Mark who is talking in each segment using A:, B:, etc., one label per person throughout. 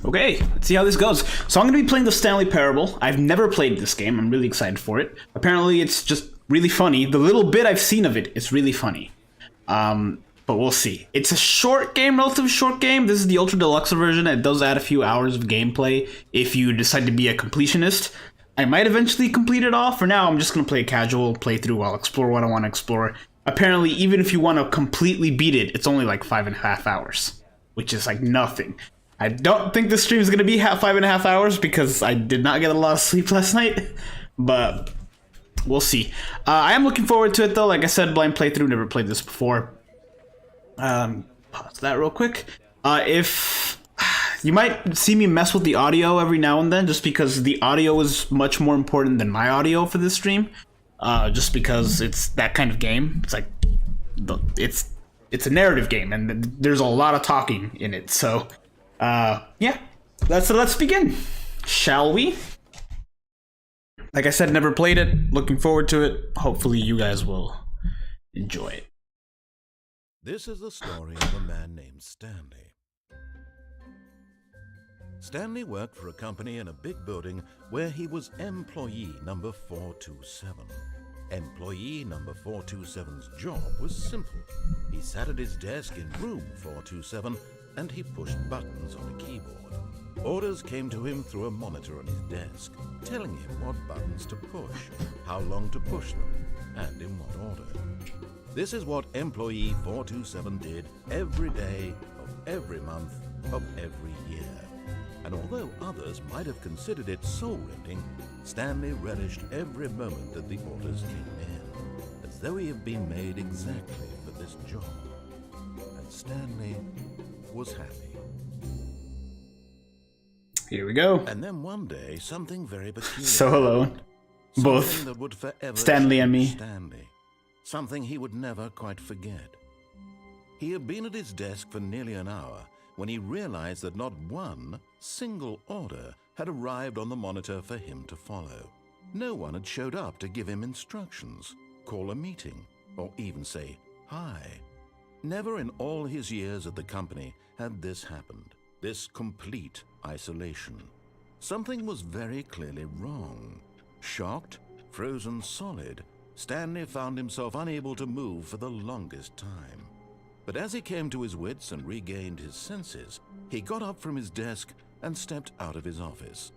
A: Okay, let's see how this goes. So I'm going to be playing the Stanley Parable. I've never played this game. I'm really excited for it. Apparently, it's just really funny. The little bit I've seen of it is really funny. But we'll see. It's a short game, relatively short game. This is the Ultra Deluxe version. It does add a few hours of gameplay if you decide to be a completionist. I might eventually complete it all. For now, I'm just going to play a casual playthrough. I'll explore what I want to explore. Apparently, even if you want to completely beat it, it's only like 5.5 hours, which is like nothing. I don't think this stream is going to be 5.5 hours because I did not get a lot of sleep last night, but we'll see. I am looking forward to it though. Like I said, blind playthrough, never played this before. Pause that real quick. If you might see me mess with the audio every now and then, just because the audio is much more important than my audio for this stream. Just because it's that kind of game. It's like it's a narrative game, and there's a lot of talking in it. So, yeah, let's begin, shall we? Like I said, never played it. Looking forward to it. Hopefully, you guys will enjoy it.
B: This is the story of a man named Stanley. Stanley worked for a company in a big building where he was employee number 427. Employee number 427's job was simple. He sat at his desk in room 427 and he pushed buttons on a keyboard. Orders came to him through a monitor on his desk, telling him what buttons to push, how long to push them, and in what order. This is what employee 427 did every day of every month of every year. And although others might have considered it soul-rending, Stanley relished every moment that the orders came in, as though he had been made exactly for this job. And Stanley was happy.
A: Here we go.
B: And then one day, something very peculiar.
A: So alone. Both
B: that would forever
A: Stanley and me.
B: Stanley. Something he would never quite forget. He had been at his desk for nearly an hour when he realized that not one single order had arrived on the monitor for him to follow. No one had showed up to give him instructions, call a meeting, or even say hi. Never in all his years at the company had this happened, this complete isolation. Something was very clearly wrong. Shocked, frozen solid, Stanley found himself unable to move for the longest time. But as he came to his wits and regained his senses, he got up from his desk and stepped out of his office.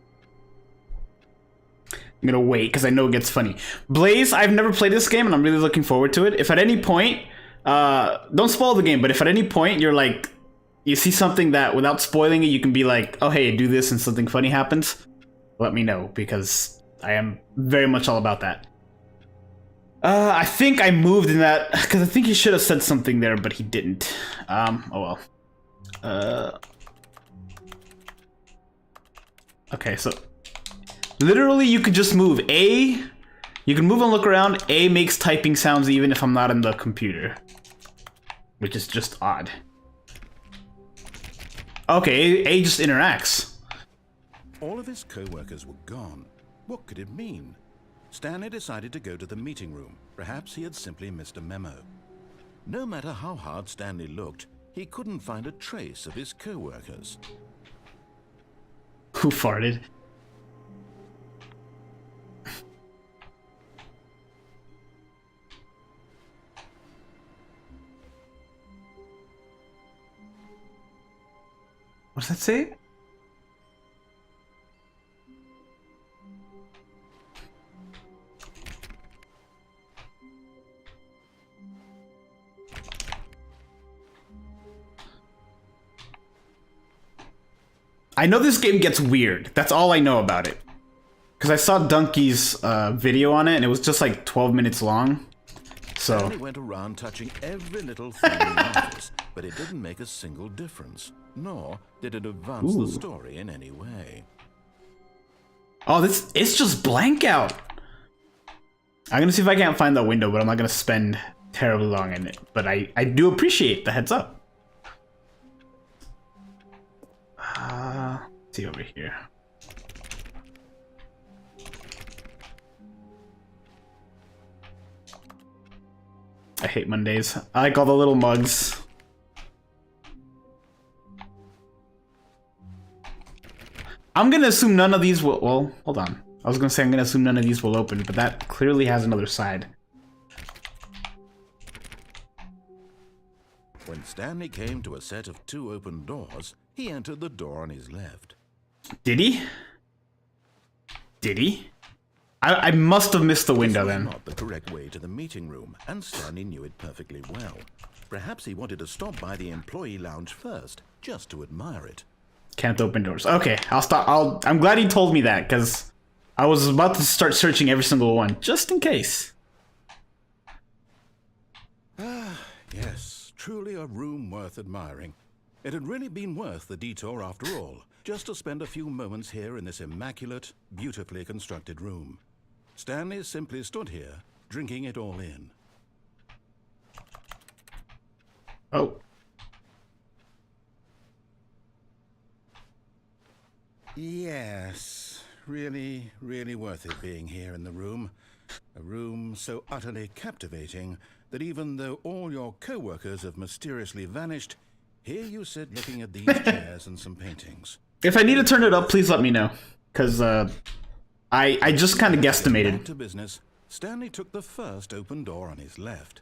A: I'm gonna wait because I know it gets funny. Blaze, I've never played this game and I'm really looking forward to it. If at any point, don't spoil the game, but if at any point you're like, you see something that without spoiling it, you can be like, oh hey, do this and something funny happens, let me know because I am very much all about that. I think I moved in that because I think he should have said something there, but he didn't. Oh well. Okay, so literally you could just move. You can move and look around. A makes typing sounds even if I'm not in the computer, which is just odd. Okay, A just interacts.
B: All of his co-workers were gone. What could it mean? Stanley decided to go to the meeting room. Perhaps he had simply missed a memo. No matter how hard Stanley looked, he couldn't find a trace of his co-workers.
A: Who farted? What's that say? I know this game gets weird. That's all I know about it. Because I saw Donkey's video on it, and it was just like 12 minutes long. So
B: Stanley went around touching every little thing in the office, but it didn't make a single difference, nor did it advance the story in any way.
A: Oh, it's just blank out. I'm gonna see if I can't find that window, but I'm not gonna spend terribly long in it. But I do appreciate the heads up. Let's see over here. I hate Mondays. I like all the little mugs. I'm gonna assume none of these will... Well, hold on. I was gonna say I'm gonna assume none of these will open, but that clearly has another side.
B: When Stanley came to a set of 2 open doors, he entered the door on his left.
A: Did he? Did he? I must have missed the window
B: This was
A: then.
B: not the correct way to the meeting room, and Stanley knew it perfectly well. Perhaps he wanted to stop by the employee lounge first, just to admire it.
A: Can't open doors. Okay, I'll stop. I'm glad he told me that, because I was about to start searching every single one, just in case.
B: Yes, truly a room worth admiring. It had really been worth the detour after all, just to spend a few moments here in this immaculate, beautifully constructed room. Stanley simply stood here, drinking it all in.
A: Oh.
B: Yes, really, really worth it being here in the room. A room so utterly captivating that even though all your co-workers have mysteriously vanished, here you sit looking at these chairs and some paintings.
A: If I need to turn it up, please let me know, because I just kind of
B: Back
A: guesstimated.
B: to business, Stanley took the first open door on his left.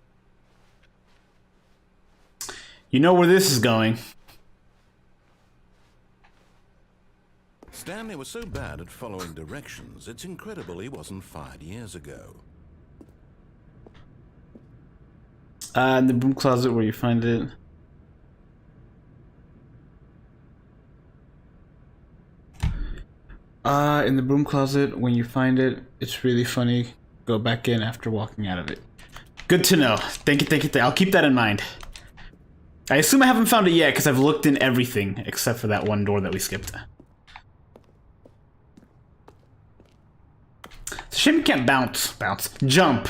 A: You know where this is going.
B: Stanley was so bad at following directions, it's incredible he wasn't fired years ago.
A: In the broom closet where you find it. In the broom closet, when you find it, it's really funny. Go back in after walking out of it. Good to know. Thank you. I'll keep that in mind. I assume I haven't found it yet because I've looked in everything except for that one door that we skipped. It's a shame you can't jump.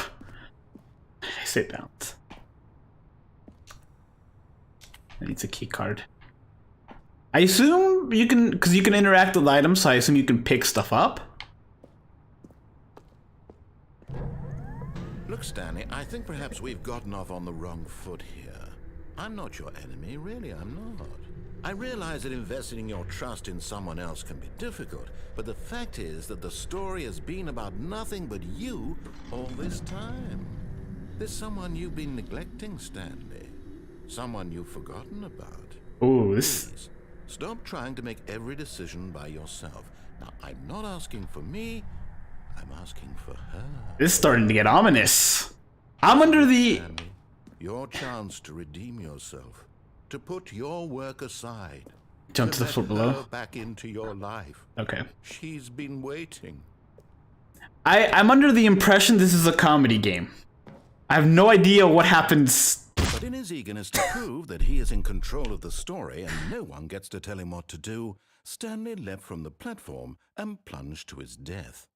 A: I say bounce. That needs a key card. I assume you can, because you can interact with items, so I assume you can pick stuff up.
B: Look, Stanley, I think perhaps we've gotten off on the wrong foot here. I'm not your enemy, really, I'm not. I realize that investing your trust in someone else can be difficult, but the fact is that the story has been about nothing but you all this time. There's someone you've been neglecting, Stanley. Someone you've forgotten about.
A: Ooh, this...
B: Please, stop trying to make every decision by yourself. Now, I'm not asking for me, I'm asking for her.
A: This is starting to get ominous. I'm under the...
B: Stanley, your chance to redeem yourself, to put your work aside,
A: Jump to the floor
B: let
A: below.
B: her back into your life.
A: Okay.
B: She's been waiting.
A: I'm under the impression this is a comedy game. I have no idea what happens.
B: But in his eagerness to prove that he is in control of the story and no one gets to tell him what to do, Stanley leapt from the platform and plunged to his death.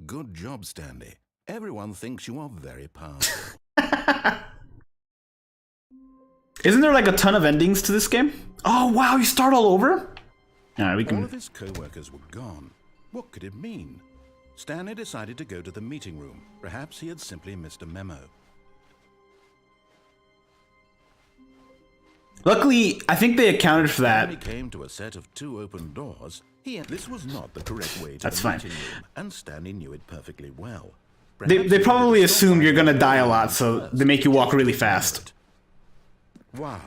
B: Good job, Stanley. Everyone thinks you are very powerful.
A: Isn't there like a ton of endings to this game? Oh wow, you start all over? Alright, we
B: All
A: can...
B: of his co-workers were gone. What could it mean? Stanley decided to go to the meeting room. Perhaps he had simply missed a memo.
A: Luckily, I think they accounted for
B: When he
A: that.
B: came to a set of 2 open doors, this was not the correct way to
A: That's
B: the
A: fine.
B: meeting room, and Stanley knew it perfectly well.
A: They
B: Perhaps he
A: probably
B: wanted to stop
A: assume
B: by
A: you're
B: the
A: gonna die a
B: employee
A: lot,
B: lounge
A: so
B: first,
A: they make you walk
B: just to
A: really
B: admire
A: fast.
B: it. Wow,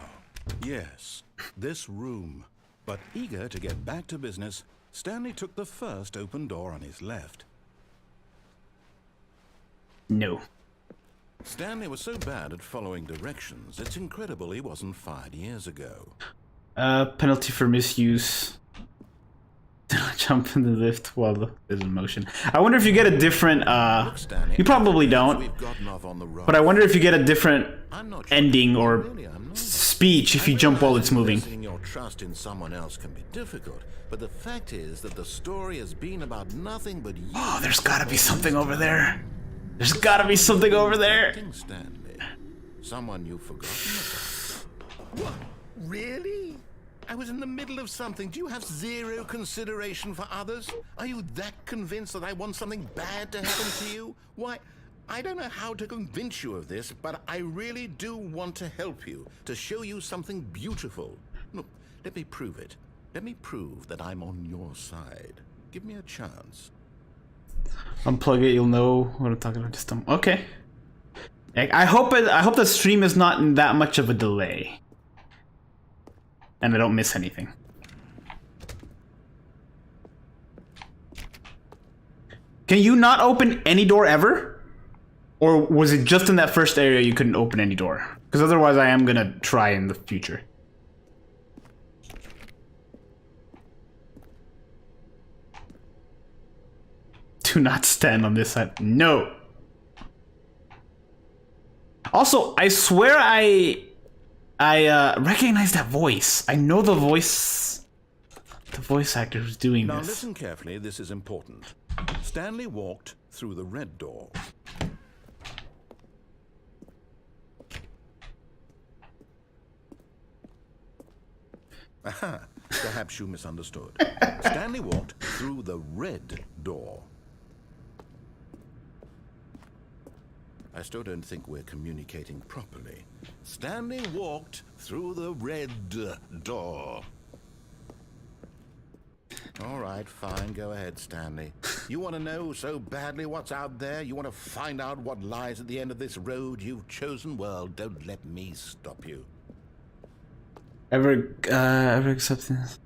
B: yes, this room. But eager to get back to business, Stanley took the first open door on his left.
A: No.
B: Stanley was so bad at following directions, it's incredible he wasn't fired years ago.
A: Penalty for misuse. Jump in the lift while there's in motion. I wonder if you get a different,
B: Look, Stanley,
A: you probably
B: I
A: don't,
B: we've gotten off on the wrong
A: but I wonder if you get a different
B: I'm not sure
A: ending
B: that-
A: or
B: really, I'm not.
A: speech if you jump while it's moving.
B: Investing your trust in someone else can be difficult, but the fact is that the story has been about nothing but you.
A: Oh, there's gotta be something over there. There's gotta be something over there.
B: Stanley, someone you've forgotten about. What? Really? I was in the middle of something. Do you have zero consideration for others? Are you that convinced that I want something bad to happen to you? Why, I don't know how to convince you of this, but I really do want to help you, to show you something beautiful. Look, let me prove it. Let me prove that I'm on your side. Give me a chance.
A: Unplug it, you'll know what I'm talking about. Just okay. I hope the stream is not in that much of a delay, and I don't miss anything. Can you not open any door ever? Or was it just in that first area you couldn't open any door? Because otherwise I am gonna try in the future. Do not stand on this side. No. Also, I swear I recognize that voice. I know the voice actor who's doing
B: Now
A: this.
B: listen carefully, this is important. Stanley walked through the red door. Aha, perhaps you misunderstood. Stanley walked through the red door. I still don't think we're communicating properly. Stanley walked through the red door. All right, fine, go ahead, Stanley. You want to know so badly what's out there? You want to find out what lies at the end of this road you've chosen? Well, don't let me stop you.
A: Ever accepting this?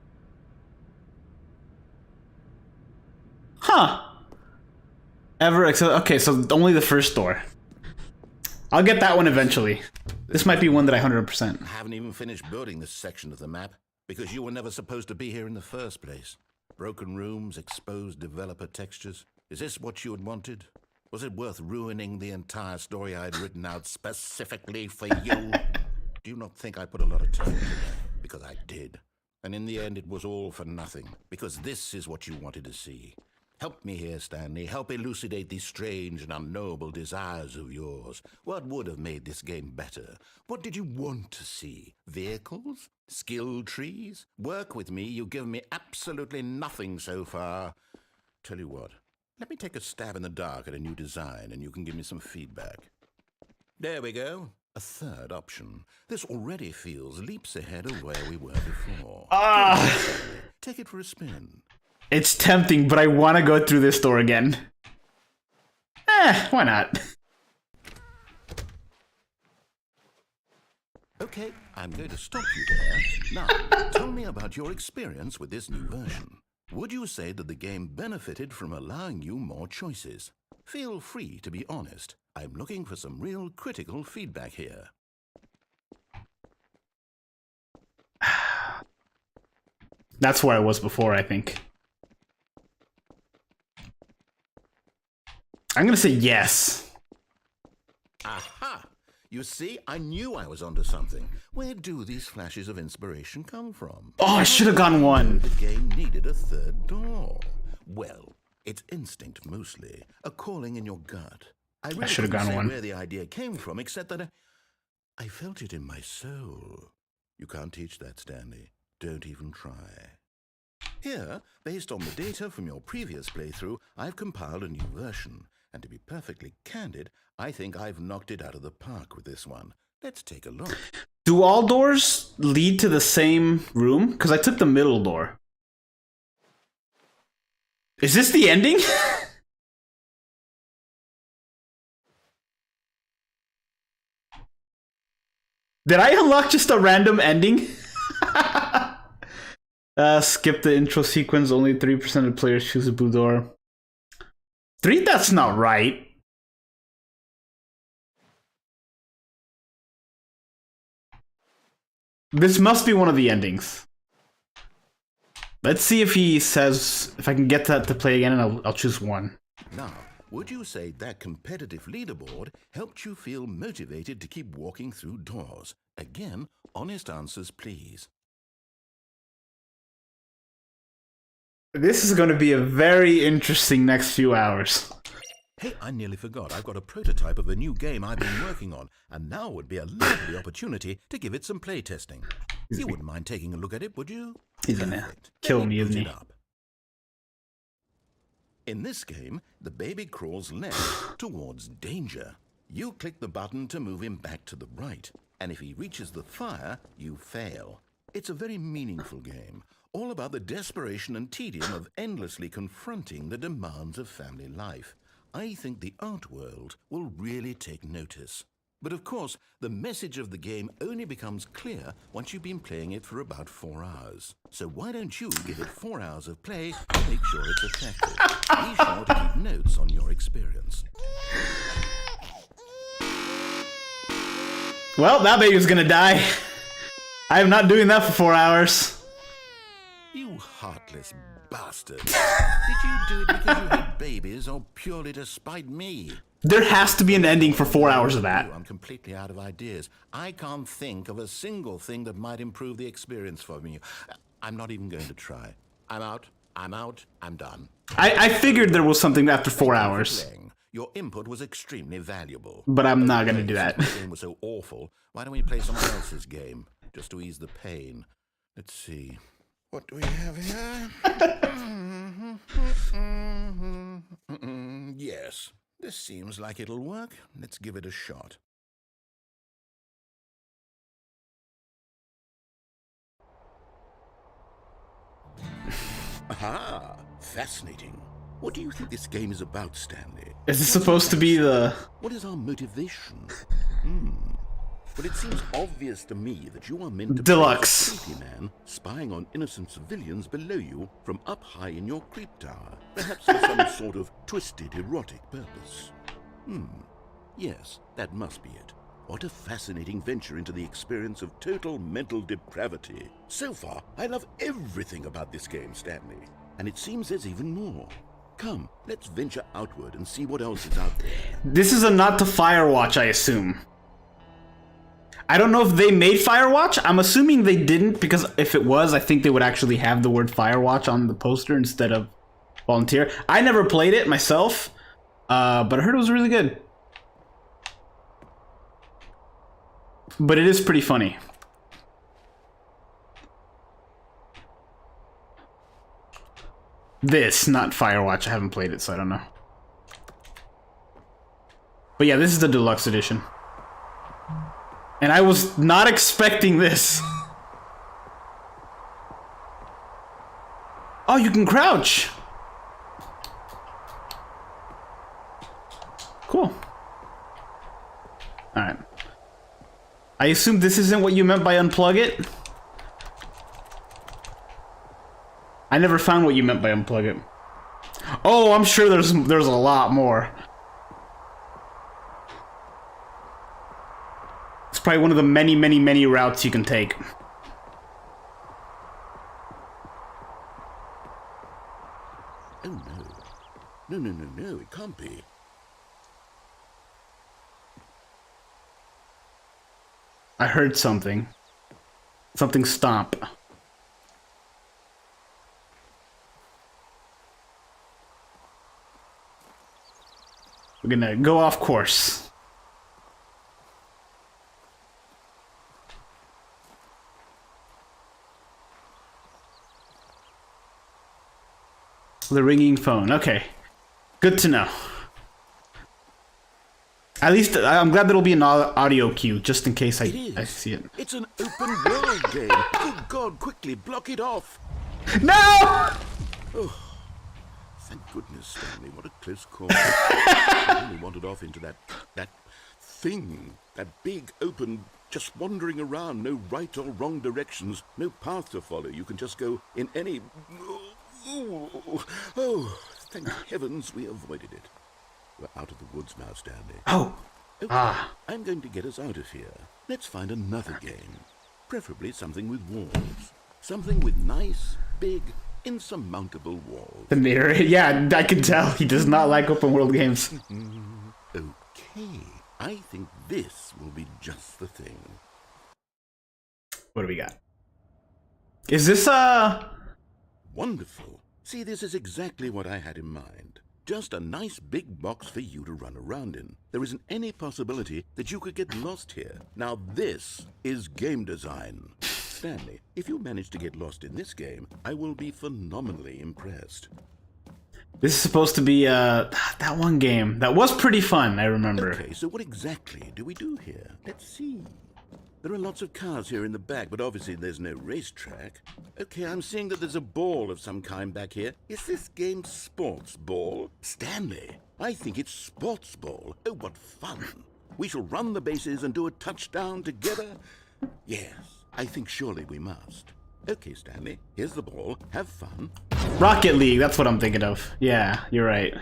A: Huh. Ever accept? Okay, so only the first door. I'll get that one eventually. This might be one that I 100%.
B: I haven't even finished building this section of the map because you were never supposed to be here in the first place. Broken rooms, exposed developer textures. Is this what you had wanted? Was it worth ruining the entire story I had written out specifically for you? Do you not think I put a lot of time into that? Because I did. And in the end, it was all for nothing. Because this is what you wanted to see. Help me here, Stanley. Help elucidate these strange and unknowable desires of yours. What would have made this game better? What did you want to see? Vehicles? Skill trees? Work with me. You've given me absolutely nothing so far. Tell you what, let me take a stab in the dark at a new design and you can give me some feedback. There we go. A third option. This already feels leaps ahead of where we were before. Take it for a spin.
A: It's tempting, but I want to go through this door again. Why not?
B: Okay, I'm going to stop you there. Now, tell me about your experience with this new version. Would you say that the game benefited from allowing you more choices? Feel free to be honest. I'm looking for some real critical feedback here.
A: That's where I was before, I think. I'm gonna say yes.
B: Aha! You see, I knew I was onto something. Where do these flashes of inspiration come from?
A: Oh, I should have gone one.
B: The game needed a third door. Well, it's instinct mostly, a calling in your gut. I really
A: should have
B: couldn't
A: gone
B: say
A: one.
B: where the idea came from, except that I felt it in my soul. You can't teach that, Stanley. Don't even try. Here, based on the data from your previous playthrough, I've compiled a new version. And to be perfectly candid, I think I've knocked it out of the park with this one. Let's take a look.
A: Do all doors lead to the same room? Because I took the middle door. Is this the ending? Did I unlock just a random ending? Skip the intro sequence. Only 3% of players choose a blue door. 3? That's not right. This must be one of the endings. Let's see if he says, if I can get that to play again, and I'll choose one.
B: Now, would you say that competitive leaderboard helped you feel motivated to keep walking through doors? Again, honest answers, please.
A: This is going to be a very interesting next few hours.
B: Hey, I nearly forgot. I've got a prototype of a new game I've been working on, and now would be a lovely opportunity to give it some play testing. You wouldn't mind taking a look at it, would you?
A: He's gonna
B: Perfect.
A: kill
B: Let
A: me,
B: put
A: isn't
B: it
A: he?
B: up. In this game, the baby crawls left towards danger. You click the button to move him back to the right, and if he reaches the fire, you fail. It's a very meaningful game, all about the desperation and tedium of endlessly confronting the demands of family life. I think the art world will really take notice. But of course, the message of the game only becomes clear once you've been playing it for about 4 hours. So why don't you give it 4 hours of play to make sure it's effective? Be sure to keep notes on your experience.
A: Well, that baby's gonna die. I am not doing that for 4 hours.
B: You heartless bastard. Did you do it because you hate babies or purely to spite me?
A: There has to be an ending for 4 hours of that.
B: I'm completely out of ideas. I can't think of a single thing that might improve the experience for me. I'm not even going to try. I'm out. I'm done.
A: I figured there was something after 4 hours.
B: Your input was extremely valuable.
A: But I'm not gonna do that.
B: The game was so awful. Why don't we play someone else's game? Just to ease the pain. Let's see. What do we have here? Yes. This seems like it'll work. Let's give it a shot. Aha! Fascinating. What do you think this game is about, Stanley?
A: Is this supposed to be the...
B: What is our motivation? But it seems obvious to me that you are meant to
A: Deluxe.
B: be a creepy man spying on innocent civilians below you from up high in your creep tower, perhaps for some sort of twisted erotic purpose. Yes, that must be it. What a fascinating venture into the experience of total mental depravity. So far, I love everything about this game, Stanley. And it seems there's even more. Come, let's venture outward and see what else is out there.
A: This is a not to Firewatch, I assume. I don't know if they made Firewatch. I'm assuming they didn't, because if it was, I think they would actually have the word Firewatch on the poster instead of Volunteer. I never played it myself, but I heard it was really good. But it is pretty funny. This, not Firewatch. I haven't played it, so I don't know. But yeah, this is the deluxe edition. And I was not expecting this. Oh, you can crouch. Cool. Alright. I assume this isn't what you meant by unplug it? I never found what you meant by unplug it. Oh, I'm sure there's a lot more. It's probably one of the many, many, many routes you can take.
B: Oh no. No, it can't be.
A: I heard something. Something stomp. We're gonna go off course. The ringing phone. Okay. Good to know. At least I'm glad there'll be an audio cue just in case I see it.
B: It's an open world game. Good God, quickly block it off.
A: No!
B: Oh, thank goodness, Stanley. What a close call. I only wandered off into that thing. That big, open, just wandering around. No right or wrong directions. No path to follow. You can just go in any... Oh, thank heavens we avoided it. We're out of the woods now, Stanley.
A: Oh.
B: Okay, I'm going to get us out of here. Let's find another game. Preferably something with walls. Something with nice, big, insurmountable walls.
A: The mirror. Yeah, I can tell. He does not like open world games.
B: Okay. I think this will be just the thing.
A: What do we got? Is this,
B: Wonderful. See, this is exactly what I had in mind. Just a nice big box for you to run around in. There isn't any possibility that you could get lost here. Now this is game design. Stanley, if you manage to get lost in this game, I will be phenomenally impressed.
A: This is supposed to be, that one game. That was pretty fun, I remember.
B: Okay, so what exactly do we do here? Let's see. There are lots of cars here in the back, but obviously there's no racetrack. Okay, I'm seeing that there's a ball of some kind back here. Is this game sports ball? Stanley, I think it's sports ball. Oh, what fun. We shall run the bases and do a touchdown together. Yes, I think surely we must. Okay, Stanley, here's the ball. Have fun.
A: Rocket League, that's what I'm thinking of. Yeah, you're right.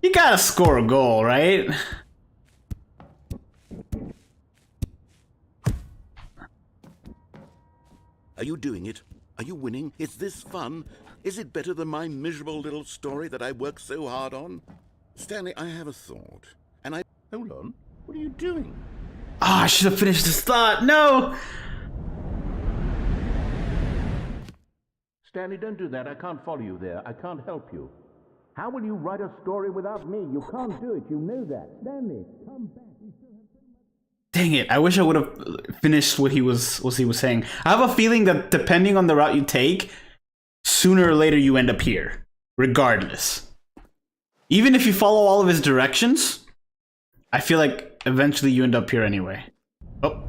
A: You gotta score a goal, right?
B: Are you doing it? Are you winning? Is this fun? Is it better than my miserable little story that I worked so hard on? Stanley, I have a thought. And I... Hold on. What are you doing?
A: Ah, I should have finished this thought. No!
B: Stanley, don't do that. I can't follow you there. I can't help you. How will you write a story without me? You can't do it. You know that. Stanley, come back.
A: Dang it, I wish I would have finished what he was saying. I have a feeling that depending on the route you take, sooner or later you end up here. Regardless. Even if you follow all of his directions, I feel like eventually you end up here anyway. Oh.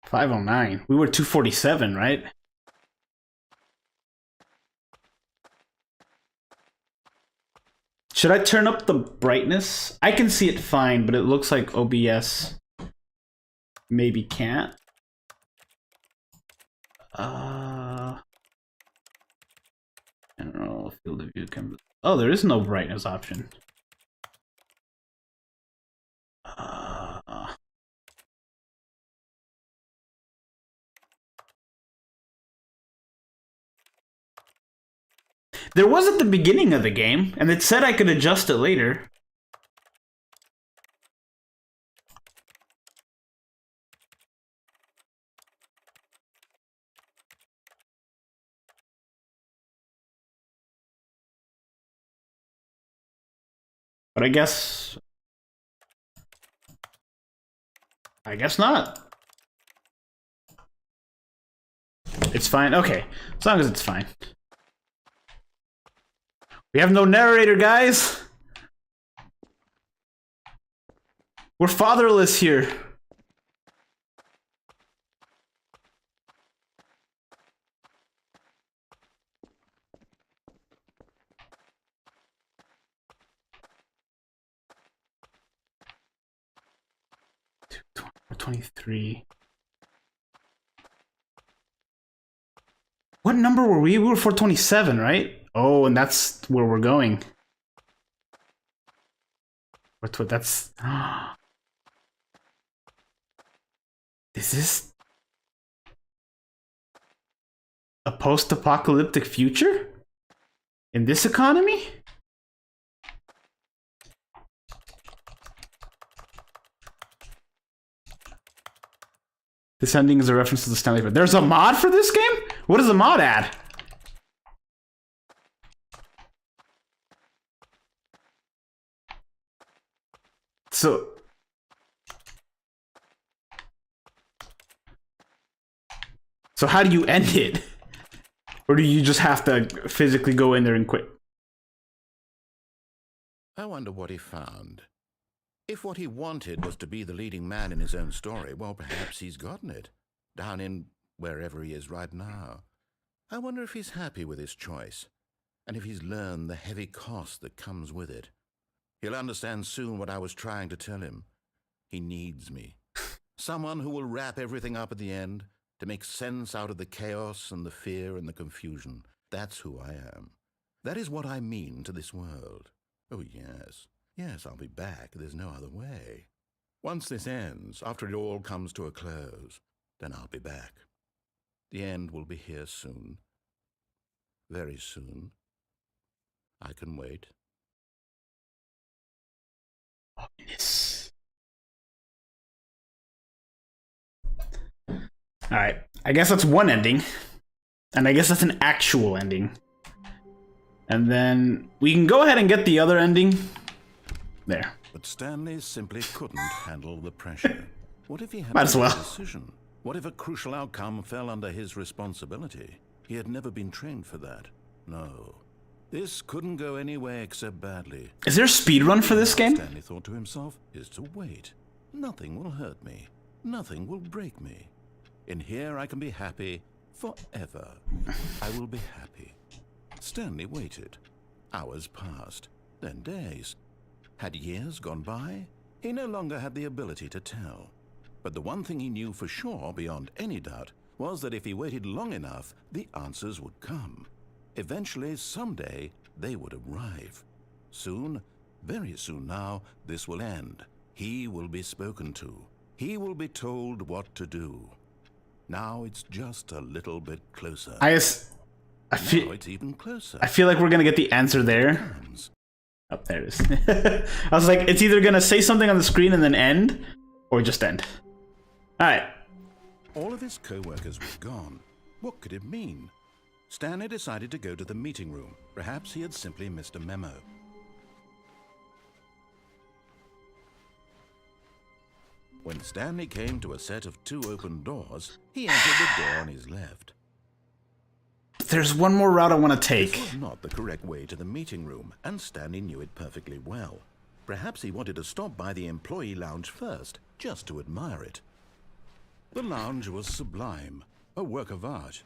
A: $509. We were 247, right? Should I turn up the brightness? I can see it fine, but it looks like OBS maybe can't. I don't know. Field of view can. Oh, there is no brightness option. There was at the beginning of the game, and it said I could adjust it later. But I guess not. It's fine. Okay, as long as it's fine. We have no narrator, guys. We're fatherless here. We're 23. What number were we? We were 427, right? Oh, and that's where we're going. What that's... Is this a post-apocalyptic future? In this economy? This ending is a reference to the Stanley Parable. There's a mod for this game? What does the mod add? So how do you end it? Or do you just have to physically go in there and quit?
B: I wonder what he found. If what he wanted was to be the leading man in his own story, well, perhaps he's gotten it. Down in wherever he is right now. I wonder if he's happy with his choice, and if he's learned the heavy cost that comes with it. He'll understand soon what I was trying to tell him. He needs me. Someone who will wrap everything up at the end, to make sense out of the chaos and the fear and the confusion. That's who I am. That is what I mean to this world. Oh, yes. Yes, I'll be back. There's no other way. Once this ends, after it all comes to a close, then I'll be back. The end will be here soon. Very soon. I can wait.
A: Yes. Alright, I guess that's one ending. And I guess that's an actual ending. And then we can go ahead and get the other ending. There.
B: But Stanley simply couldn't handle the pressure. What if he had
A: Might as
B: to make
A: well.
B: a decision? What if a crucial outcome fell under his responsibility? He had never been trained for that. No. This couldn't go anywhere except badly.
A: Is there a speedrun for this game?
B: Stanley thought to himself, is to wait. Nothing will hurt me. Nothing will break me. In here I can be happy forever. I will be happy. Stanley waited. Hours passed, then days. Had years gone by? He no longer had the ability to tell. But the one thing he knew for sure, beyond any doubt, was that if he waited long enough, the answers would come. Eventually, someday, they would arrive. Soon, very soon now, this will end. He will be spoken to. He will be told what to do. Now it's just a little bit closer.
A: I
B: Now
A: feel
B: it's even closer.
A: I feel like we're gonna get the answer there. Oh, there it is. I was like, it's either gonna say something on the screen and then end, or just end. Alright.
B: All of his co-workers were gone. What could it mean? Stanley decided to go to the meeting room. Perhaps he had simply missed a memo. When Stanley came to a set of 2 open doors, he entered the door on his left.
A: There's one more route I want to take.
B: This was not the correct way to the meeting room, and Stanley knew it perfectly well. Perhaps he wanted to stop by the employee lounge first, just to admire it. The lounge was sublime, a work of art.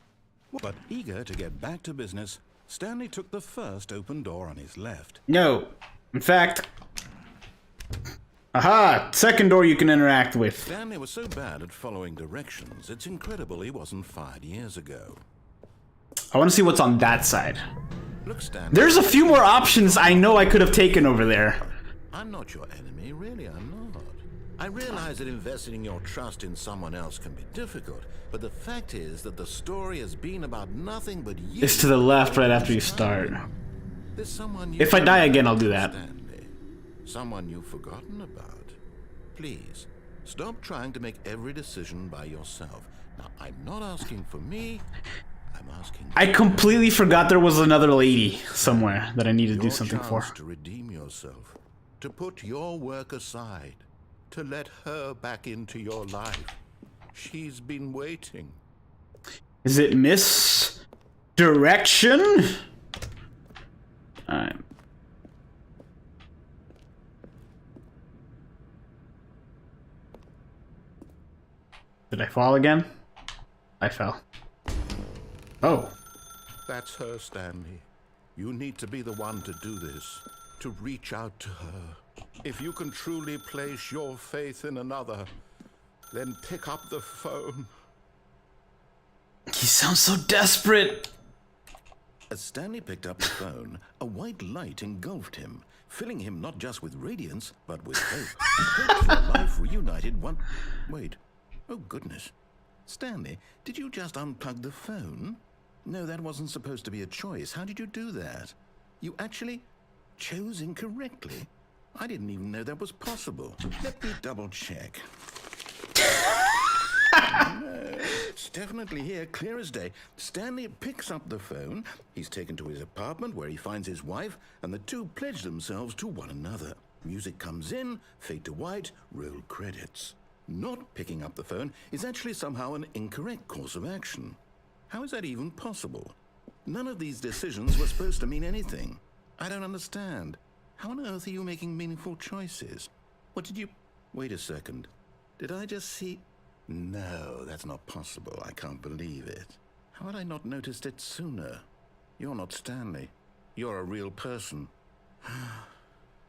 B: But eager to get back to business, Stanley took the first open door on his left.
A: No. In fact... Aha! Second door you can interact with.
B: Stanley was so bad at following directions, it's incredible he wasn't fired years ago.
A: I want to see what's on that side.
B: Look, Stanley.
A: There's a few more options I know I could have taken over there.
B: I'm not your enemy, really, I'm not. I realize that investing your trust in someone else can be difficult, but the fact is that the story has been about nothing but you.
A: It's to the left right after you start.
B: There's someone
A: If I die again, I'll do that.
B: Stanley. Someone you've forgotten about. Please, stop trying to make every decision by yourself. Now, I'm not asking for me, I'm asking
A: I completely forgot there was another lady somewhere that I need to do
B: your
A: something for.
B: chance to redeem yourself, to put your work aside, to let her back into your life. She's been waiting.
A: Is it misdirection? Alright. Did I fall again? I fell. Oh.
B: That's her, Stanley. You need to be the one to do this, to reach out to her. If you can truly place your faith in another, then pick up the phone.
A: He sounds so desperate.
B: As Stanley picked up the phone, a white light engulfed him, filling him not just with radiance, but with hope. Hope for a life reunited one... Wait. Oh, goodness. Stanley, did you just unplug the phone? No, that wasn't supposed to be a choice. How did you do that? You actually chose incorrectly. I didn't even know that was possible. Let me double check. No, it's definitely here, clear as day. Stanley picks up the phone. He's taken to his apartment where he finds his wife, and the two pledge themselves to one another. Music comes in, fade to white, roll credits. Not picking up the phone is actually somehow an incorrect course of action. How is that even possible? None of these decisions were supposed to mean anything. I don't understand. How on earth are you making meaningful choices? What did you... Wait a second. Did I just see... No, that's not possible. I can't believe it. How had I not noticed it sooner? You're not Stanley. You're a real person.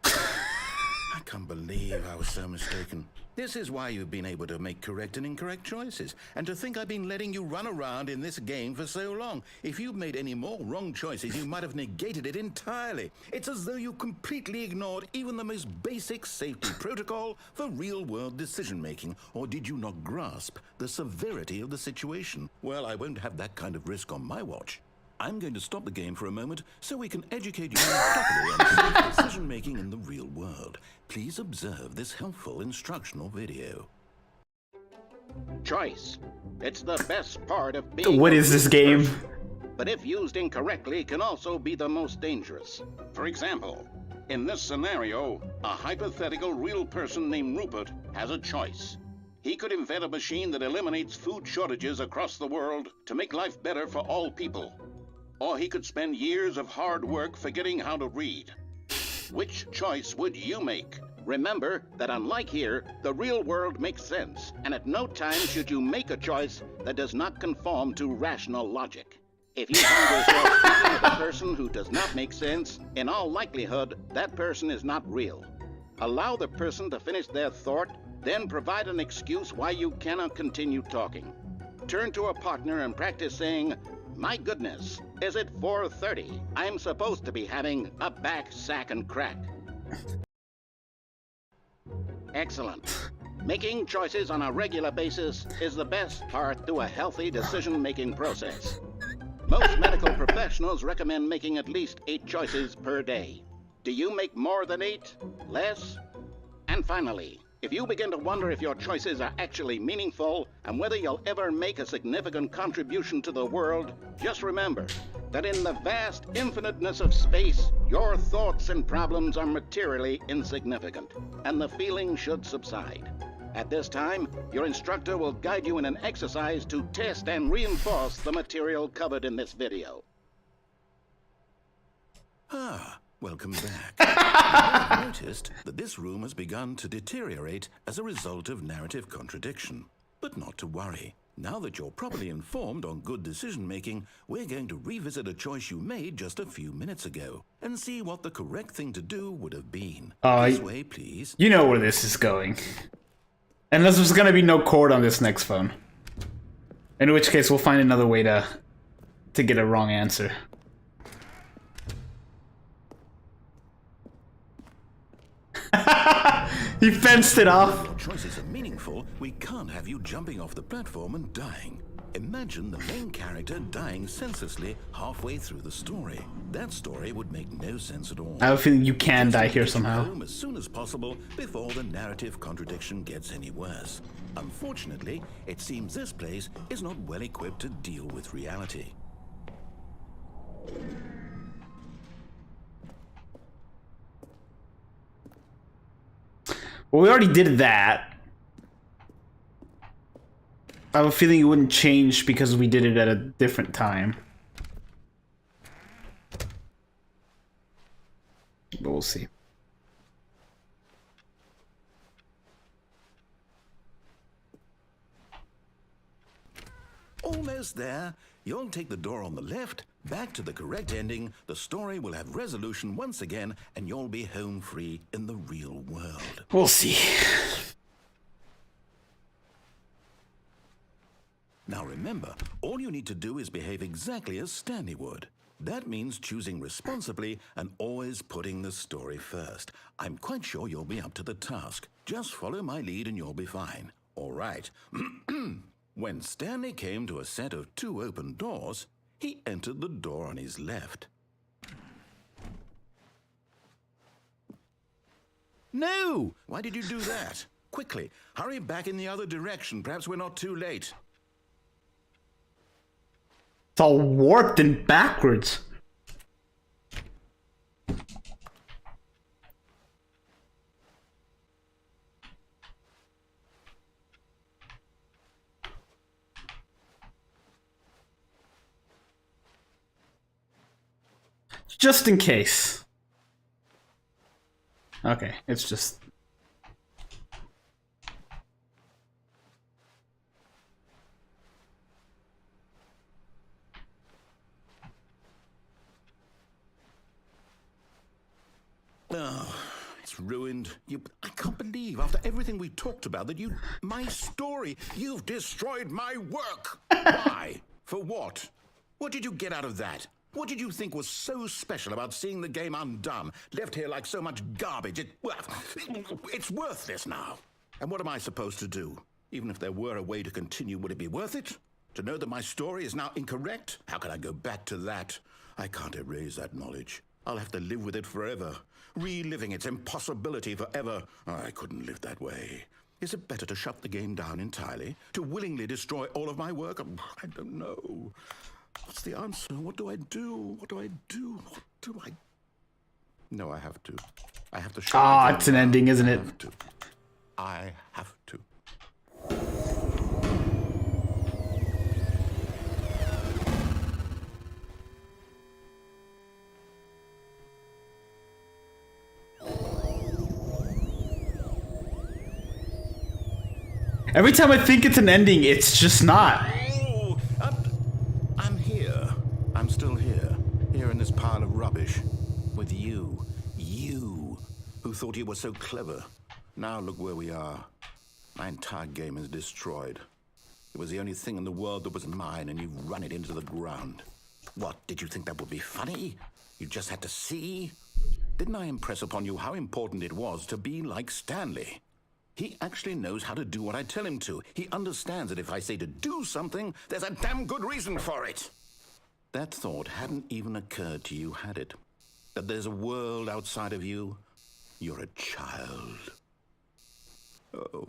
B: I can't believe I was so mistaken. This is why you've been able to make correct and incorrect choices. And to think I've been letting you run around in this game for so long. If you'd made any more wrong choices, you might have negated it entirely. It's as though you completely ignored even the most basic safety protocol for real-world decision-making. Or did you not grasp the severity of the situation? Well, I won't have that kind of risk on my watch. I'm going to stop the game for a moment so we can educate you properly on safe decision-making in the real world. Please observe this helpful instructional video.
C: Choice. It's the best part of being...
A: What is this game?
C: But if used incorrectly, can also be the most dangerous. For example, in this scenario, a hypothetical real person named Rupert has a choice. He could invent a machine that eliminates food shortages across the world to make life better for all people. Or he could spend years of hard work forgetting how to read. Which choice would you make? Remember that unlike here, the real world makes sense, and at no time should you make a choice that does not conform to rational logic. If you find yourself speaking with a person who does not make sense, in all likelihood, that person is not real. Allow the person to finish their thought, then provide an excuse why you cannot continue talking. Turn to a partner and practice saying, "My goodness, is it 4:30? I'm supposed to be having a back, sack, and crack." Excellent. Making choices on a regular basis is the best part to a healthy decision-making process. Most medical professionals recommend making at least 8 choices per day. Do you make more than 8? Less? And finally, if you begin to wonder if your choices are actually meaningful and whether you'll ever make a significant contribution to the world, just remember that in the vast infiniteness of space, your thoughts and problems are materially insignificant, and the feeling should subside. At this time, your instructor will guide you in an exercise to test and reinforce the material covered in this video.
B: Ah, welcome back. I've noticed that this room has begun to deteriorate as a result of narrative contradiction. But not to worry. Now that you're properly informed on good decision-making, we're going to revisit a choice you made just a few minutes ago and see what the correct thing to do would have been. This way, please.
A: You know where this is going. Unless there's gonna be no cord on this next phone. In which case, we'll find another way to get a wrong answer. He fenced it off.
B: If your choices are meaningful, we can't have you jumping off the platform and dying. Imagine the main character dying senselessly halfway through the story. That story would make no sense at all.
A: I have a feeling you can die here
B: Get
A: somehow.
B: home as soon as possible before the narrative contradiction gets any worse. Unfortunately, it seems this place is not well equipped to deal with reality.
A: Well, we already did that. I have a feeling it wouldn't change because we did it at a different time. But we'll see.
B: Almost there. You'll take the door on the left, back to the correct ending, the story will have resolution once again, and you'll be home free in the real world.
A: We'll see.
B: Now remember, all you need to do is behave exactly as Stanley would. That means choosing responsibly and always putting the story first. I'm quite sure you'll be up to the task. Just follow my lead and you'll be fine. All right. When Stanley came to a set of 2 open doors, he entered the door on his left. No! Why did you do that? Quickly, hurry back in the other direction. Perhaps we're not too late.
A: It's all warped and backwards. Just in case. Okay, it's just...
B: Oh, it's ruined. I can't believe, after everything we talked about, that my story, you've destroyed my work. Why? For what? What did you get out of that? What did you think was so special about seeing the game undone, left here like so much garbage? It's worthless now. And what am I supposed to do? Even if there were a way to continue, would it be worth it? To know that my story is now incorrect? How can I go back to that? I can't erase that knowledge. I'll have to live with it forever, reliving its impossibility forever. I couldn't live that way. Is it better to shut the game down entirely? To willingly destroy all of my work? I don't know. What's the answer? What do I do? What do I do? What do I... No, I have to. I have to shut the game
A: it's an
B: down.
A: ending, isn't it?
B: I have to.
A: Every time I think it's an ending, it's just not.
B: Oh, I'm here. I'm still here. Here in this pile of rubbish. With you. You. Who thought you were so clever. Now look where we are. My entire game is destroyed. It was the only thing in the world that was mine, and you've run it into the ground. What, did you think that would be funny? You just had to see? Didn't I impress upon you how important it was to be like Stanley? He actually knows how to do what I tell him to. He understands that if I say to do something, there's a damn good reason for it. That thought hadn't even occurred to you, had it? That there's a world outside of you? You're a child. Oh,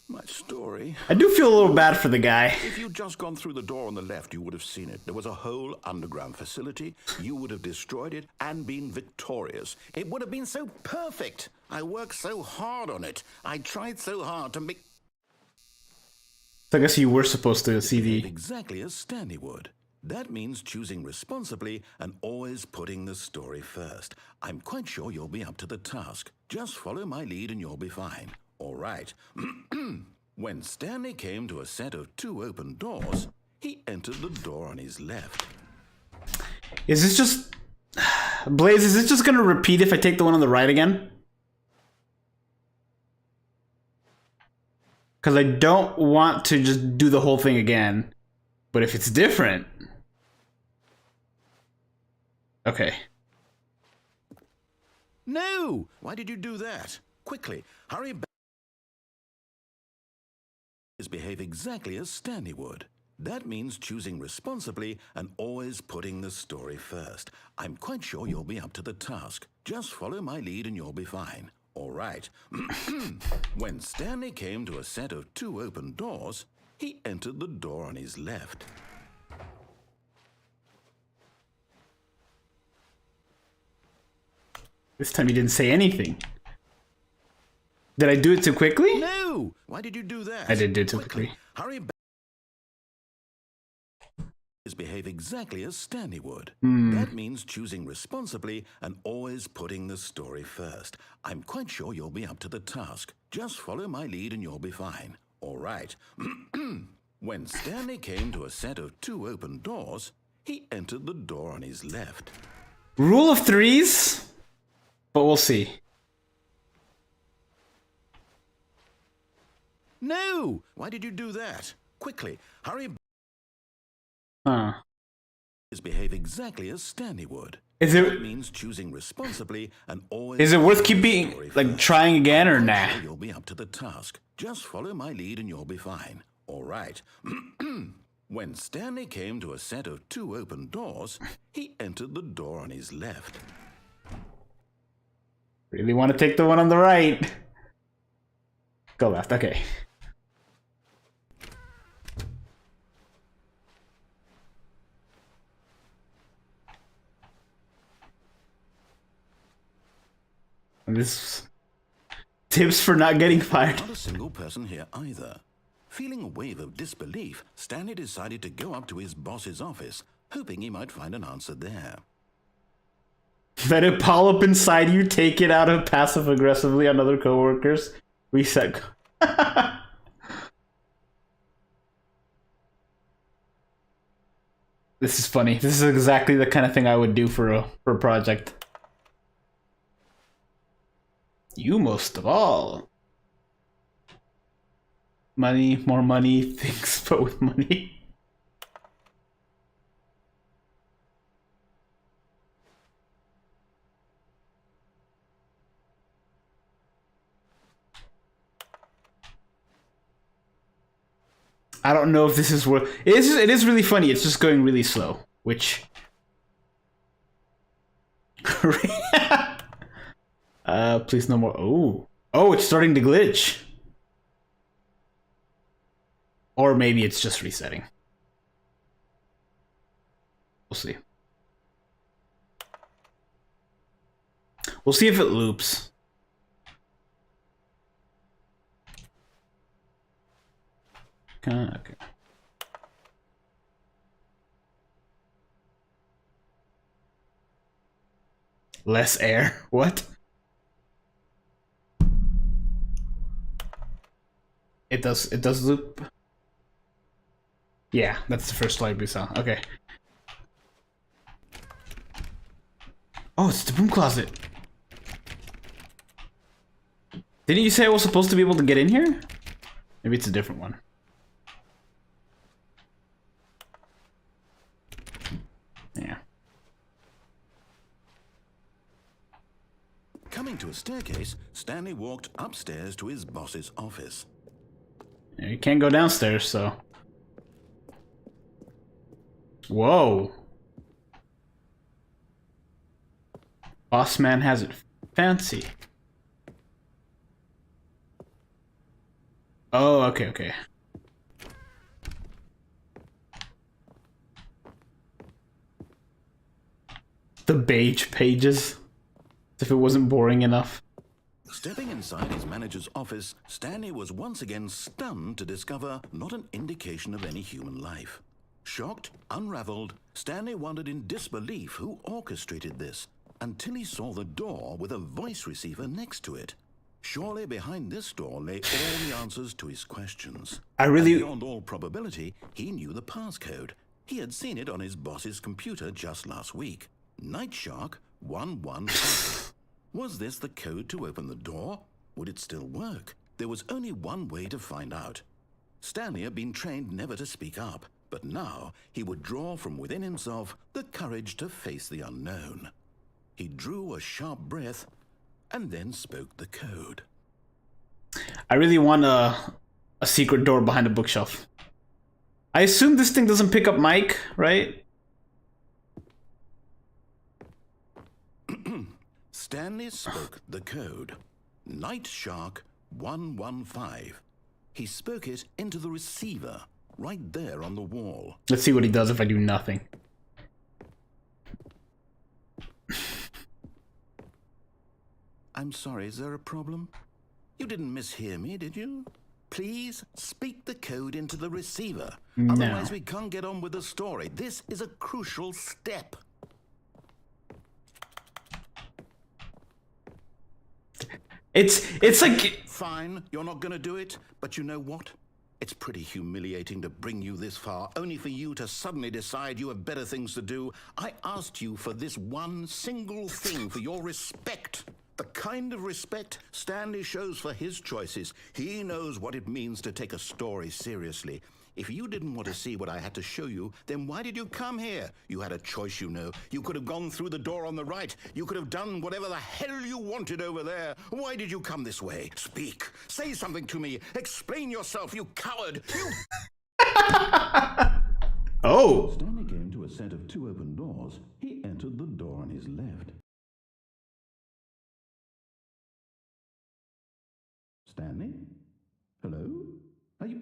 B: my story.
A: I do feel a little bad for the guy.
B: If you'd just gone through the door on the left, you would have seen it. There was a whole underground facility. You would have destroyed it and been victorious. It would have been so perfect. I worked so hard on it. I tried so hard to make...
A: So I guess you were supposed to see the...
B: Exactly as Stanley would. That means choosing responsibly and always putting the story first. I'm quite sure you'll be up to the task. Just follow my lead and you'll be fine. All right. When Stanley came to a set of 2 open doors, he entered the door on his left.
A: Is this just... Blaze, is it just gonna repeat if I take the one on the right again? Because I don't want to just do the whole thing again. But if it's different... Okay.
B: No! Why did you do that? Quickly, hurry back. Behave exactly as Stanley would. That means choosing responsibly and always putting the story first. I'm quite sure you'll be up to the task. Just follow my lead and you'll be fine. All right. When Stanley came to a set of 2 open doors, he entered the door on his left.
A: This time he didn't say anything. Did I do it too quickly?
B: No! Why did you do that?
A: I did do it too quickly.
B: Hurry back. Behave exactly as Stanley would. That means choosing responsibly and always putting the story first. I'm quite sure you'll be up to the task. Just follow my lead and you'll be fine. All right. When Stanley came to a set of 2 open doors, he entered the door on his left.
A: Rule of threes? But we'll see.
B: No! Why did you do that? Quickly, hurry back.
A: Huh.
B: Behave exactly as Stanley would.
A: Is
B: That
A: it
B: means choosing responsibly and always...
A: is it worth keeping, like, trying again or nah?
B: You'll be up to the task. Just follow my lead and you'll be fine. All right. When Stanley came to a set of 2 open doors, he entered the door on his left.
A: Really want to take the one on the right. Go left, okay. And this tips for not getting fired.
B: Not a single person here either. Feeling a wave of disbelief, Stanley decided to go up to his boss's office, hoping he might find an answer there.
A: Let it pile up inside you, take it out of passive aggressively on other coworkers. Reset. This is funny. This is exactly the kind of thing I would do for a project. You most of all. Money, more money, things, but with money. I don't know if this is worth... It is really funny. It's just going really slow, which... please no more... Oh. Oh, it's starting to glitch. Or maybe it's just resetting. We'll see. We'll see if it loops. Okay. Less air? What? It does loop. Yeah, that's the first light we saw. Okay. Oh, it's the broom closet. Didn't you say I was supposed to be able to get in here? Maybe it's a different one. Yeah.
B: Coming to a staircase, Stanley walked upstairs to his boss's office.
A: Yeah, you can't go downstairs, so. Whoa. Boss man has it fancy. Oh, okay, okay. The beige pages. As if it wasn't boring enough.
B: Stepping inside his manager's office, Stanley was once again stunned to discover not an indication of any human life. Shocked, unraveled, Stanley wondered in disbelief who orchestrated this, until he saw the door with a voice receiver next to it. Surely behind this door lay all the answers to his questions. And beyond all probability, he knew the passcode. He had seen it on his boss's computer just last week. Night Shark 115. Was this the code to open the door? Would it still work? There was only one way to find out. Stanley had been trained never to speak up, but now he would draw from within himself the courage to face the unknown. He drew a sharp breath and then spoke the code.
A: I really want a secret door behind a bookshelf. I assume this thing doesn't pick up mic, right?
B: Stanley spoke the code. Night Shark 115. He spoke it into the receiver, right there on the wall.
A: Let's see what he does if I do nothing.
B: I'm sorry, is there a problem? You didn't mishear me, did you? Please speak the code into the receiver.
A: No.
B: Otherwise we can't get on with the story. This is a crucial step.
A: It's like...
B: Fine, you're not gonna do it, but you know what? It's pretty humiliating to bring you this far, only for you to suddenly decide you have better things to do. I asked you for this one single thing, for your respect. The kind of respect Stanley shows for his choices. He knows what it means to take a story seriously. If you didn't want to see what I had to show you, then why did you come here? You had a choice, you know. You could have gone through the door on the right. You could have done whatever the hell you wanted over there. Why did you come this way? Speak. Say something to me. Explain yourself, you coward. You...
A: Oh.
B: Stanley came to a set of two open doors. He entered the door on his left. Stanley? Hello? Are you...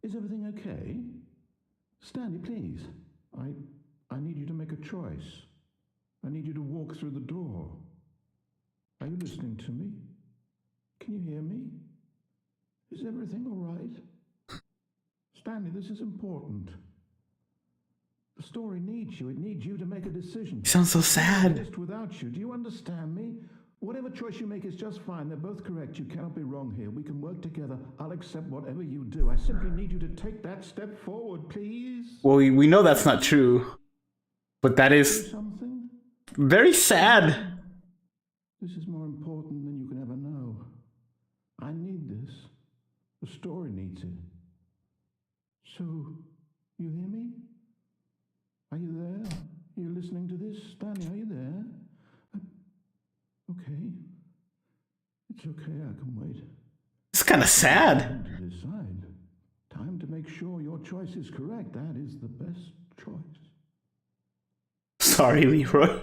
B: Is everything okay? Stanley, please. I need you to make a choice. I need you to walk through the door. Are you listening to me? Can you hear me? Is everything all right? Stanley, this is important. The story needs you. It needs you to make a decision.
A: He sounds so sad.
B: Exist without you. Do you understand me? Whatever choice you make is just fine. They're both correct. You cannot be wrong here. We can work together. I'll accept whatever you do. I simply need you to take that step forward, please.
A: Well, we know that's not true. But that is
B: Something?
A: very sad.
B: This is more important than you can ever know. I need this. The story needs it. So, you hear me? Are you there? Are you listening to this? Stanley, are you there? Okay. It's okay, I can wait.
A: It's kind of sad.
B: Time to decide. Time to make sure your choice is correct. That is the best choice.
A: Sorry, Leroy.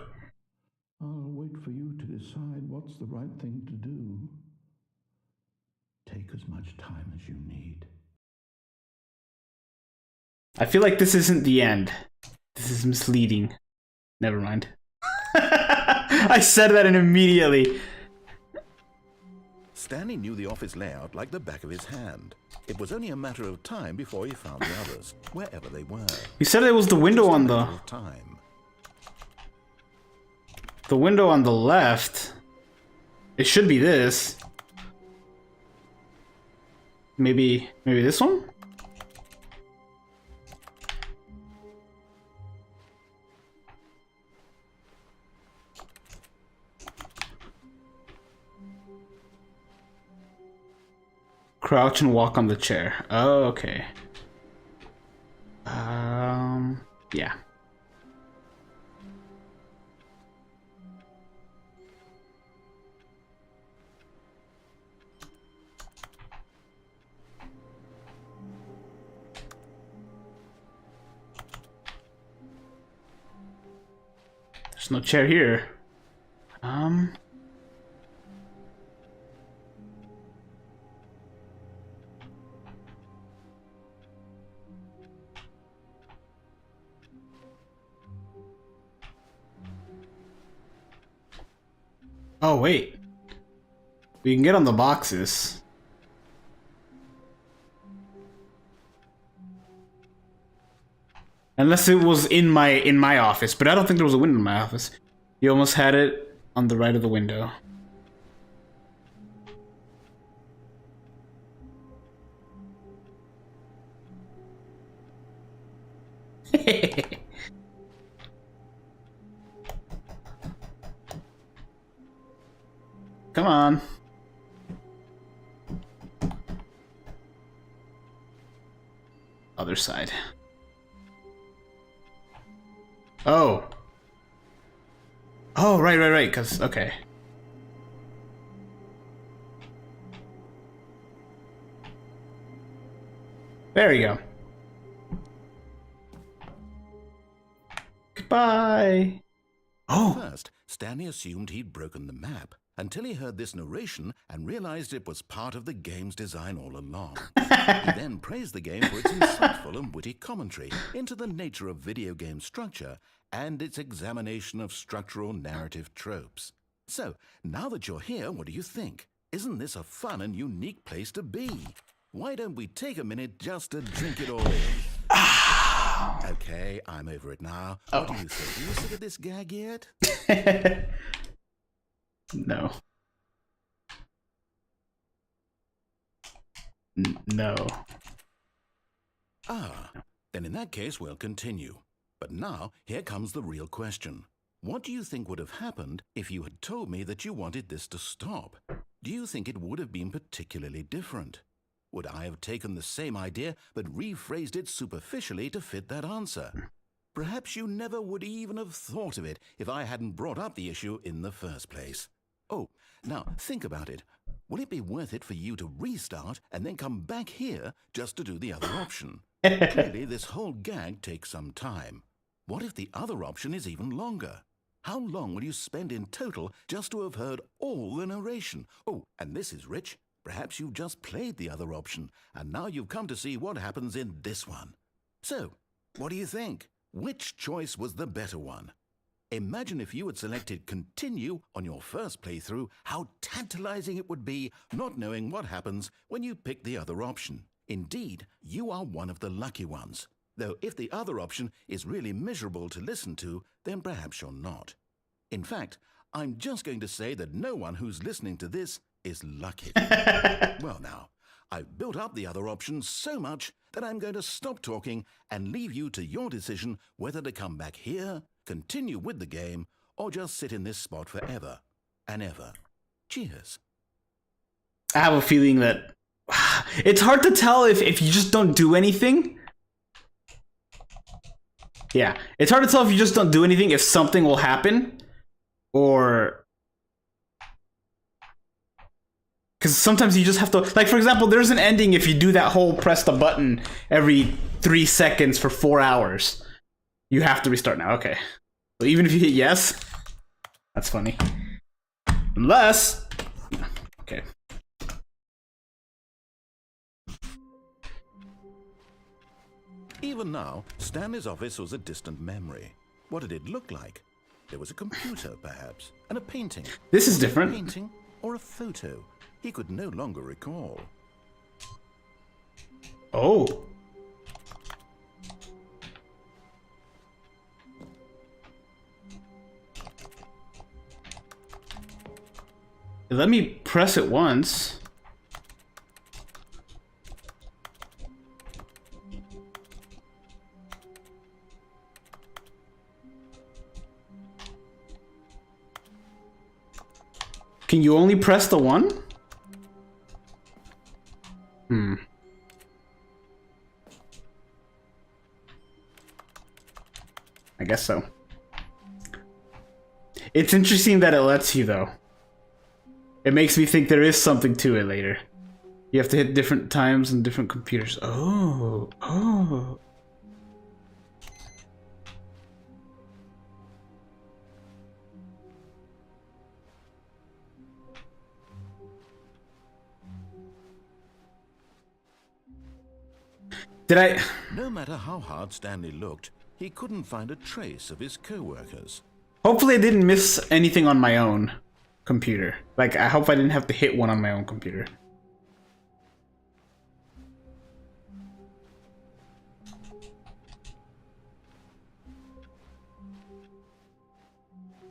B: I'll wait for you to decide what's the right thing to do. Take as much time as you need.
A: I feel like this isn't the end. This is misleading. Never mind. I said that and immediately.
B: Stanley knew the office layout like the back of his hand. It was only a matter of time before he found the others, wherever they were.
A: You said it was the window on the...
B: Time.
A: The window on the left. It should be this. Maybe this one? Crouch and walk on the chair. Oh, okay. Yeah. There's no chair here. Oh, wait. We can get on the boxes. Unless it was in my office, but I don't think there was a window in my office. You almost had it on the right of the window. Come on. Other side. Oh. Oh, right, because, okay. There you go. Goodbye. Oh.
B: First, Stanley assumed he'd broken the map until he heard this narration and realized it was part of the game's design all along. He then praised the game for its insightful and witty commentary into the nature of video game structure and its examination of structural narrative tropes. So, now that you're here, what do you think? Isn't this a fun and unique place to be? Why don't we take a minute just to drink it all in? Okay, I'm over it now. What do you think? Are you sick of this gag yet?
A: No. No.
B: Ah, then in that case we'll continue. But now, here comes the real question. What do you think would have happened if you had told me that you wanted this to stop? Do you think it would have been particularly different? Would I have taken the same idea but rephrased it superficially to fit that answer? Perhaps you never would even have thought of it if I hadn't brought up the issue in the first place. Oh, now think about it. Will it be worth it for you to restart and then come back here just to do the other option? Clearly, this whole gag takes some time. What if the other option is even longer? How long will you spend in total just to have heard all the narration? Oh, and this is rich. Perhaps you've just played the other option, and now you've come to see what happens in this one. So, what do you think? Which choice was the better one? Imagine if you had selected continue on your first playthrough, how tantalizing it would be not knowing what happens when you pick the other option. Indeed, you are one of the lucky ones. Though if the other option is really miserable to listen to, then perhaps you're not. In fact, I'm just going to say that no one who's listening to this is lucky. Well now, I've built up the other option so much that I'm going to stop talking and leave you to your decision whether to come back here, continue with the game, or just sit in this spot forever and ever. Cheers.
A: I have a feeling that it's hard to tell if you just don't do anything. Yeah, it's hard to tell if you just don't do anything if something will happen, or because sometimes you just have to, like, for example, there's an ending if you do that whole press the button every 3 seconds for 4 hours. You have to restart now. Okay, so even if you hit yes, that's funny. Unless, okay.
B: Even now, Stanley's office was a distant memory. What did it look like? There was a computer, perhaps, and a painting.
A: This is
B: A
A: different.
B: painting or a photo? He could no longer recall.
A: Oh. Let me press it once. Can you only press the one? I guess so. It's interesting that it lets you, though. It makes me think there is something to it later. You have to hit different times and different computers. Oh.
B: No matter how hard Stanley looked, he couldn't find a trace of his co-workers.
A: Hopefully I didn't miss anything on my own computer. Like, I hope I didn't have to hit one on my own computer.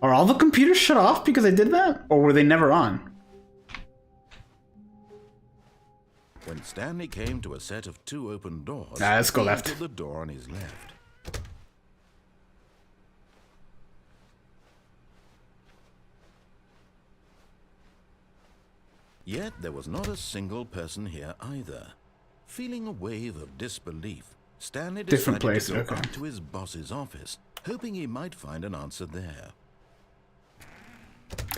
A: Are all the computers shut off because I did that? Or were they never on?
B: When Stanley came to a set of 2 open doors,
A: let's go
B: he
A: left.
B: entered the door on his left. Yet there was not a single person here either. Feeling a wave of disbelief, Stanley decided to go up to his boss's office, hoping he might find an answer there.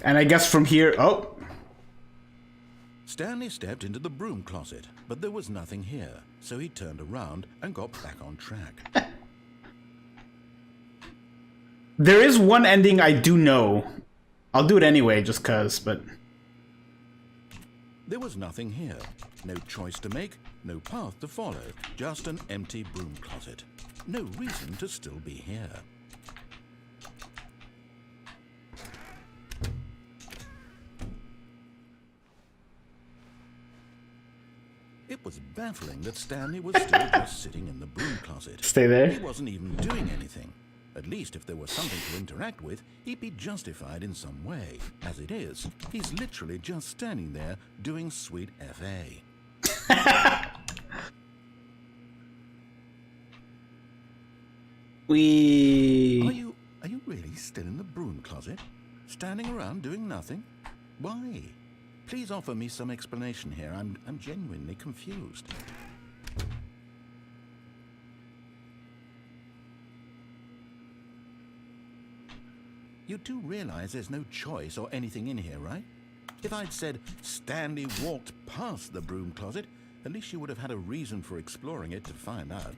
A: And I guess from here... Oh!
B: Stanley stepped into the broom closet, but there was nothing here, so he turned around and got back on track.
A: There is one ending I do know. I'll do it anyway, just cuz, but...
B: There was nothing here. No choice to make, no path to follow, just an empty broom closet. No reason to still be here. It was baffling that Stanley was still just sitting in the broom closet.
A: Stay there.
B: He wasn't even doing anything. At least if there was something to interact with, he'd be justified in some way. As it is, he's literally just standing there doing sweet FA. Are you really still in the broom closet? Standing around doing nothing? Why? Please offer me some explanation here. I'm genuinely confused. You do realize there's no choice or anything in here, right? If I'd said Stanley walked past the broom closet, at least you would have had a reason for exploring it to find out.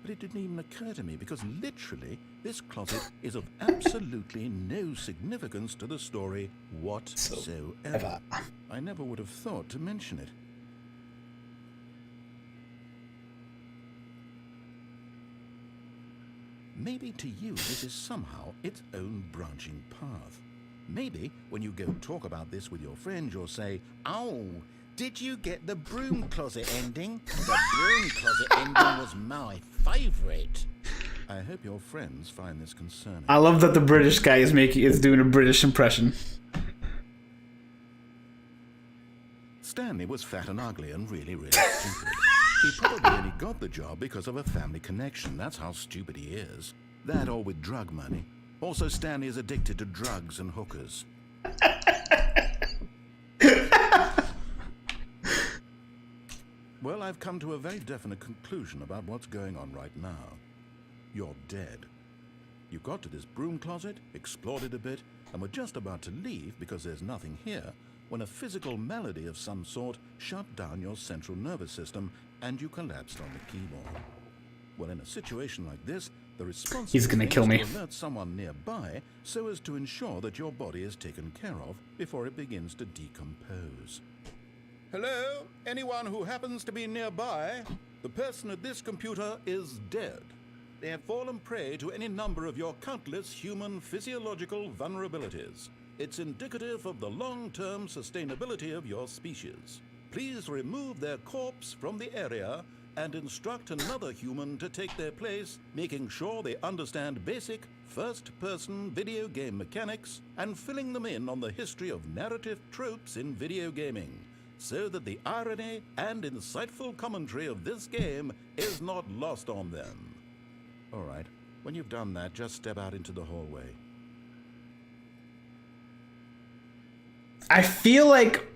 B: But it didn't even occur to me because literally this closet is of absolutely no significance to the story whatsoever. I never would have thought to mention it. Maybe to you this is somehow its own branching path. Maybe when you go talk about this with your friends, you'll say, "Oh, did you get the broom closet ending? The broom closet ending was my favorite." I hope your friends find this concerning.
A: I love that the British guy is doing a British impression.
B: Stanley was fat and ugly and really, really stupid. He probably only got the job because of a family connection. That's how stupid he is. That or with drug money. Also, Stanley is addicted to drugs and hookers. Well, I've come to a very definite conclusion about what's going on right now. You're dead. You got to this broom closet, explored it a bit, and were just about to leave because there's nothing here, when a physical malady of some sort shut down your central nervous system and you collapsed on the keyboard. Well, in a situation like this, the responsibility
A: He's gonna kill me.
B: is to alert someone nearby so as to ensure that your body is taken care of before it begins to decompose. Hello? Anyone who happens to be nearby? The person at this computer is dead. They have fallen prey to any number of your countless human physiological vulnerabilities. It's indicative of the long-term sustainability of your species. Please remove their corpse from the area and instruct another human to take their place, making sure they understand basic first-person video game mechanics and filling them in on the history of narrative tropes in video gaming, so that the irony and insightful commentary of this game is not lost on them. All right, when you've done that, just step out into the hallway.
A: I feel like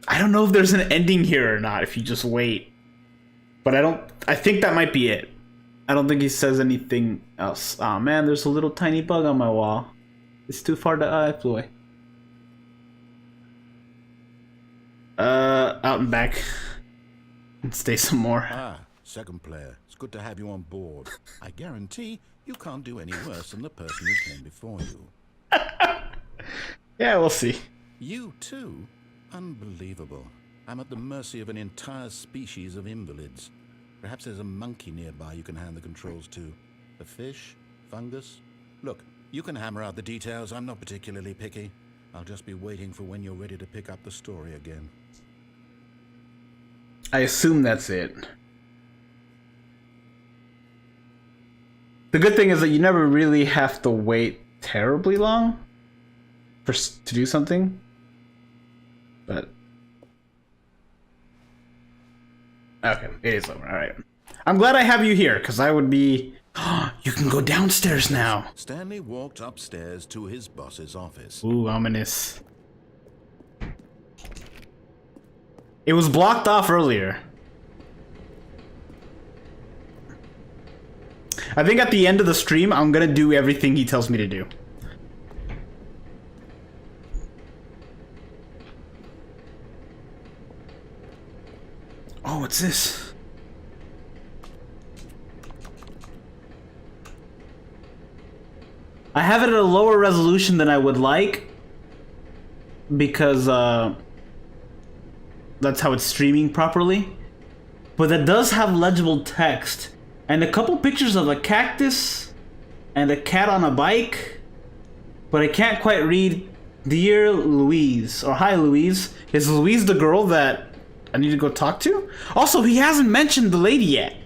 A: I don't know if there's an ending here or not if you just wait. But I think that might be it. I don't think he says anything else. Oh man, there's a little tiny bug on my wall. It's too far to flew away. Out and back. And stay some more.
B: Ah, second player. It's good to have you on board. I guarantee you can't do any worse than the person who came before you.
A: Yeah, we'll see.
B: You too? Unbelievable. I'm at the mercy of an entire species of invalids. Perhaps there's a monkey nearby you can hand the controls to. A fish? Fungus? Look, you can hammer out the details. I'm not particularly picky. I'll just be waiting for when you're ready to pick up the story again.
A: I assume that's it. The good thing is that you never really have to wait terribly long to do something. But okay, it is over. All right. I'm glad I have you here, because I would be... You can go downstairs now.
B: Stanley walked upstairs to his boss's office.
A: Ooh, ominous. It was blocked off earlier. I think at the end of the stream, I'm gonna do everything he tells me to do. Oh, what's this? I have it at a lower resolution than I would like because that's how it's streaming properly. But that does have legible text and a couple pictures of a cactus and a cat on a bike. But I can't quite read Dear Louise or Hi Louise. Is Louise the girl that I need to go talk to? Also, he hasn't mentioned the lady yet.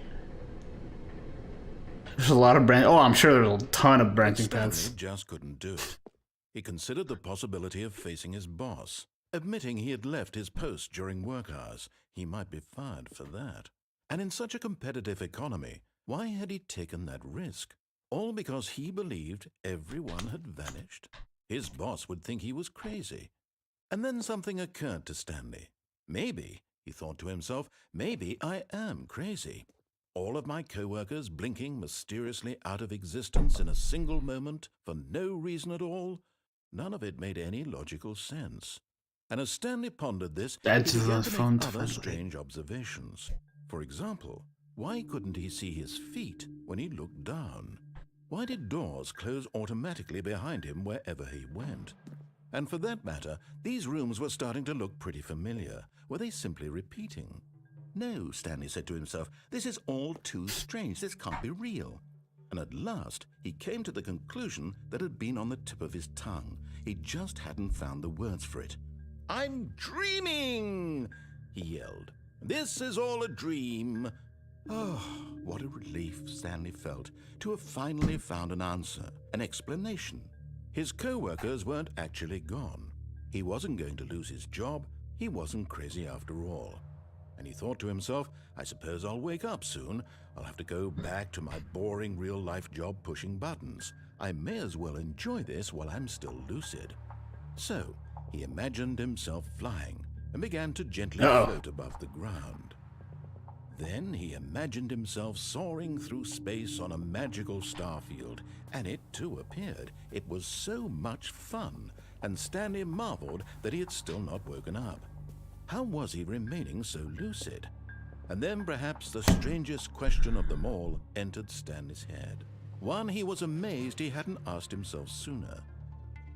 A: There's a lot of oh, I'm sure there's a ton of branching paths.
B: Stanley just couldn't do it. He considered the possibility of facing his boss. Admitting he had left his post during work hours, he might be fired for that. And in such a competitive economy, why had he taken that risk? All because he believed everyone had vanished? His boss would think he was crazy. And then something occurred to Stanley. Maybe, he thought to himself, maybe I am crazy. All of my co-workers blinking mysteriously out of existence in a single moment for no reason at all? None of it made any logical sense. And as Stanley pondered this, he began to make other strange observations. For example, why couldn't he see his feet when he looked down? Why did doors close automatically behind him wherever he went? And for that matter, these rooms were starting to look pretty familiar. Were they simply repeating? No, Stanley said to himself, this is all too strange. This can't be real. And at last, he came to the conclusion that had been on the tip of his tongue. He just hadn't found the words for it. I'm dreaming, he yelled. This is all a dream. Oh, what a relief Stanley felt to have finally found an answer, an explanation. His co-workers weren't actually gone. He wasn't going to lose his job. He wasn't crazy after all. And he thought to himself, I suppose I'll wake up soon. I'll have to go back to my boring real-life job pushing buttons. I may as well enjoy this while I'm still lucid. So, he imagined himself flying and began to gently float above the ground. Then he imagined himself soaring through space on a magical starfield, and it too appeared. It was so much fun, and Stanley marveled that he had still not woken up. How was he remaining so lucid? And then perhaps the strangest question of them all entered Stanley's head. One he was amazed he hadn't asked himself sooner.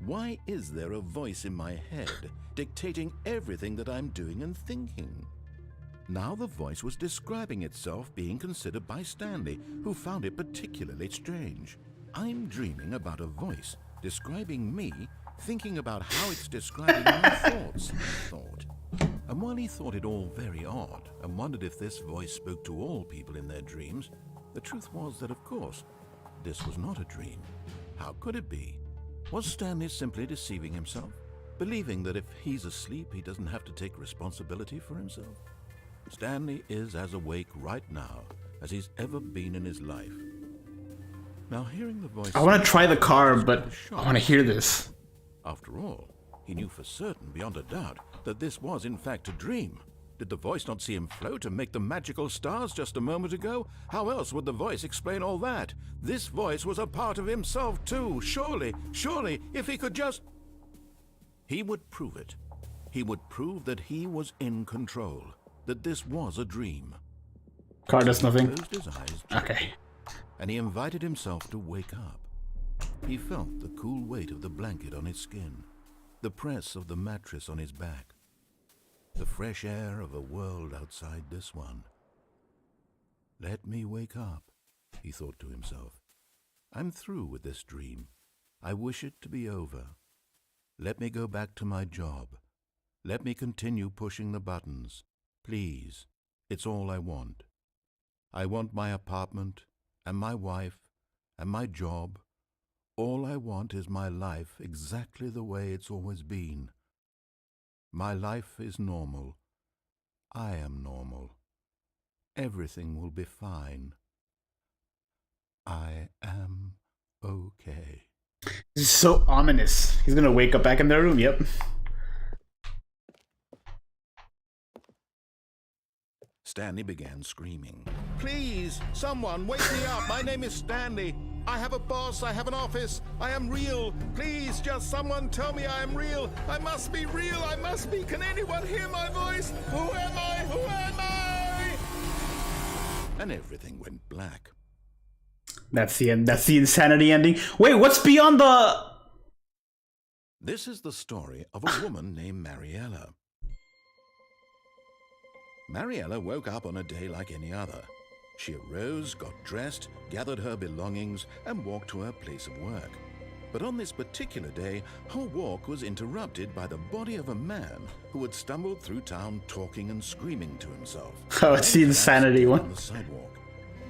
B: Why is there a voice in my head dictating everything that I'm doing and thinking? Now the voice was describing itself being considered by Stanley, who found it particularly strange. I'm dreaming about a voice describing me, thinking about how it's describing my thoughts, he thought. And while he thought it all very odd and wondered if this voice spoke to all people in their dreams, the truth was that, of course, this was not a dream. How could it be? Was Stanley simply deceiving himself, believing that if he's asleep, he doesn't have to take responsibility for himself? Stanley is as awake right now as he's ever been in his life. Now, hearing the voice...
A: I want to try the car, but I want to hear this.
B: After all, he knew for certain, beyond a doubt, that this was in fact a dream. Did the voice not see him float and make the magical stars just a moment ago? How else would the voice explain all that? This voice was a part of himself too. Surely, if he could just... He would prove it. He would prove that he was in control, that this was a dream.
A: Car does nothing.
B: He closed his eyes,
A: Okay.
B: and he invited himself to wake up. He felt the cool weight of the blanket on his skin, the press of the mattress on his back, the fresh air of a world outside this one. Let me wake up, he thought to himself. I'm through with this dream. I wish it to be over. Let me go back to my job. Let me continue pushing the buttons. Please, it's all I want. I want my apartment, and my wife, and my job. All I want is my life exactly the way it's always been. My life is normal. I am normal. Everything will be fine. I am okay.
A: This is so ominous. He's gonna wake up back in their room, yep.
B: Stanley began screaming. Please, someone, wake me up. My name is Stanley. I have a boss. I have an office. I am real. Please, just someone tell me I am real. I must be real. I must be. Can anyone hear my voice? Who am I? Who am I? And everything went black.
A: That's the end. That's the insanity ending. Wait, what's beyond the...
B: This is the story of a woman named Mariella. Mariella woke up on a day like any other. She arose, got dressed, gathered her belongings, and walked to her place of work. But on this particular day, her walk was interrupted by the body of a man who had stumbled through town talking and screaming to himself.
A: Oh, it's the insanity one.
B: On the sidewalk.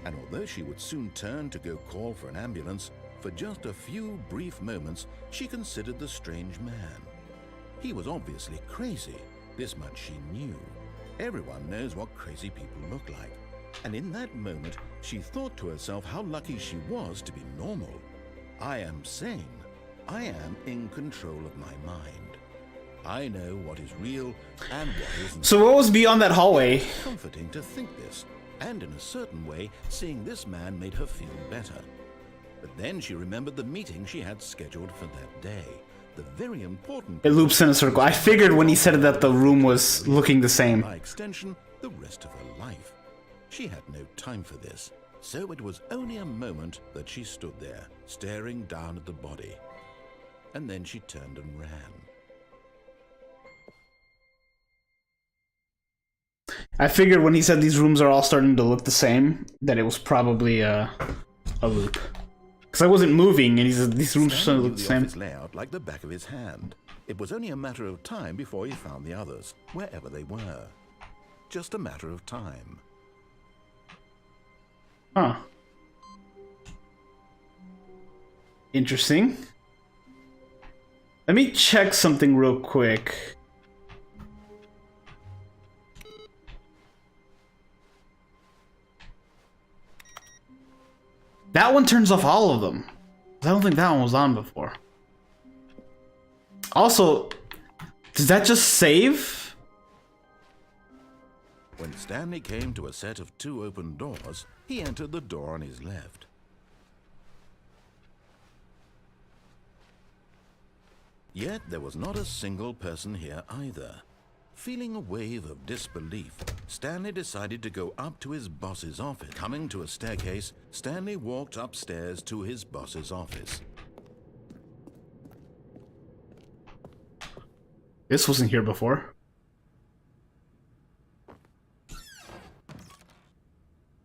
B: And although she would soon turn to go call for an ambulance, for just a few brief moments, she considered the strange man. He was obviously crazy. This much she knew. Everyone knows what crazy people look like. And in that moment, she thought to herself how lucky she was to be normal. I am sane. I am in control of my mind. I know what is real and what isn't.
A: So what was beyond that hallway?
B: It's comforting to think this, and in a certain way, seeing this man made her feel better. But then she remembered the meeting she had scheduled for that day. The very important...
A: It loops in a circle. I figured when he said that the room was looking the same.
B: By extension, the rest of her life. She had no time for this, so it was only a moment that she stood there, staring down at the body. And then she turned and ran.
A: I figured when he said these rooms are all starting to look the same, that it was probably a loop. Because I wasn't moving, and he said these rooms are starting to look the same.
B: Office layout like the back of his hand. It was only a matter of time before he found the others, wherever they were. Just a matter of time.
A: Huh. Interesting. Let me check something real quick. That one turns off all of them. I don't think that one was on before. Also, does that just save?
B: When Stanley came to a set of 2 open doors, he entered the door on his left. Yet there was not a single person here either. Feeling a wave of disbelief, Stanley decided to go up to his boss's office. Coming to a staircase, Stanley walked upstairs to his boss's office.
A: This wasn't here before.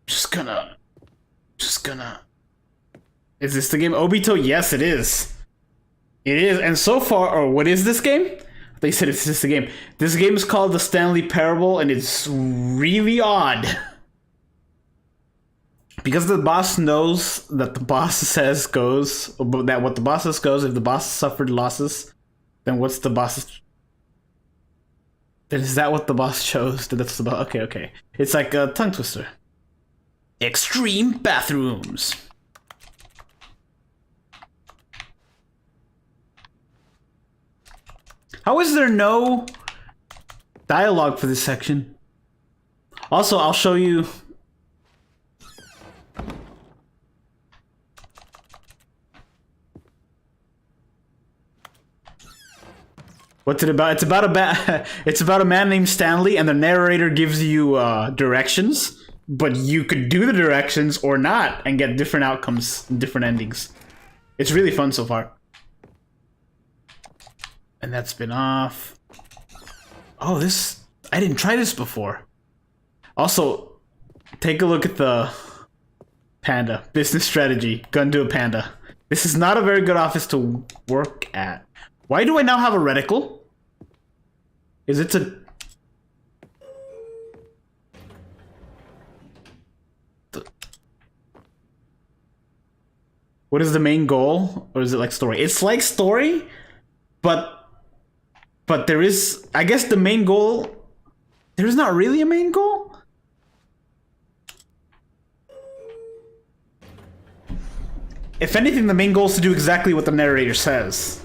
A: Just gonna... Is this the game? Obito? Yes, it is. It is, and so far... Oh, what is this game? They said it's just a game. This game is called the Stanley Parable, and it's really odd. Because the boss knows that the boss says goes, that what the boss says goes, if the boss suffered losses, then what's the boss's... Then is that what the boss chose? That's the boss. Okay, okay. It's like a tongue twister. Extreme bathrooms. How is there no dialogue for this section? Also, I'll show you. What's it about? It's about it's about a man named Stanley, and the narrator gives you directions, but you could do the directions or not and get different outcomes, different endings. It's really fun so far. And that's been off. Oh, this... I didn't try this before. Also, take a look at the panda. Business strategy. Gun to a panda. This is not a very good office to work at. Why do I now have a reticle? Is it a... What is the main goal? Or is it like story? It's like story, but there is... I guess the main goal... There's not really a main goal? If anything, the main goal is to do exactly what the narrator says.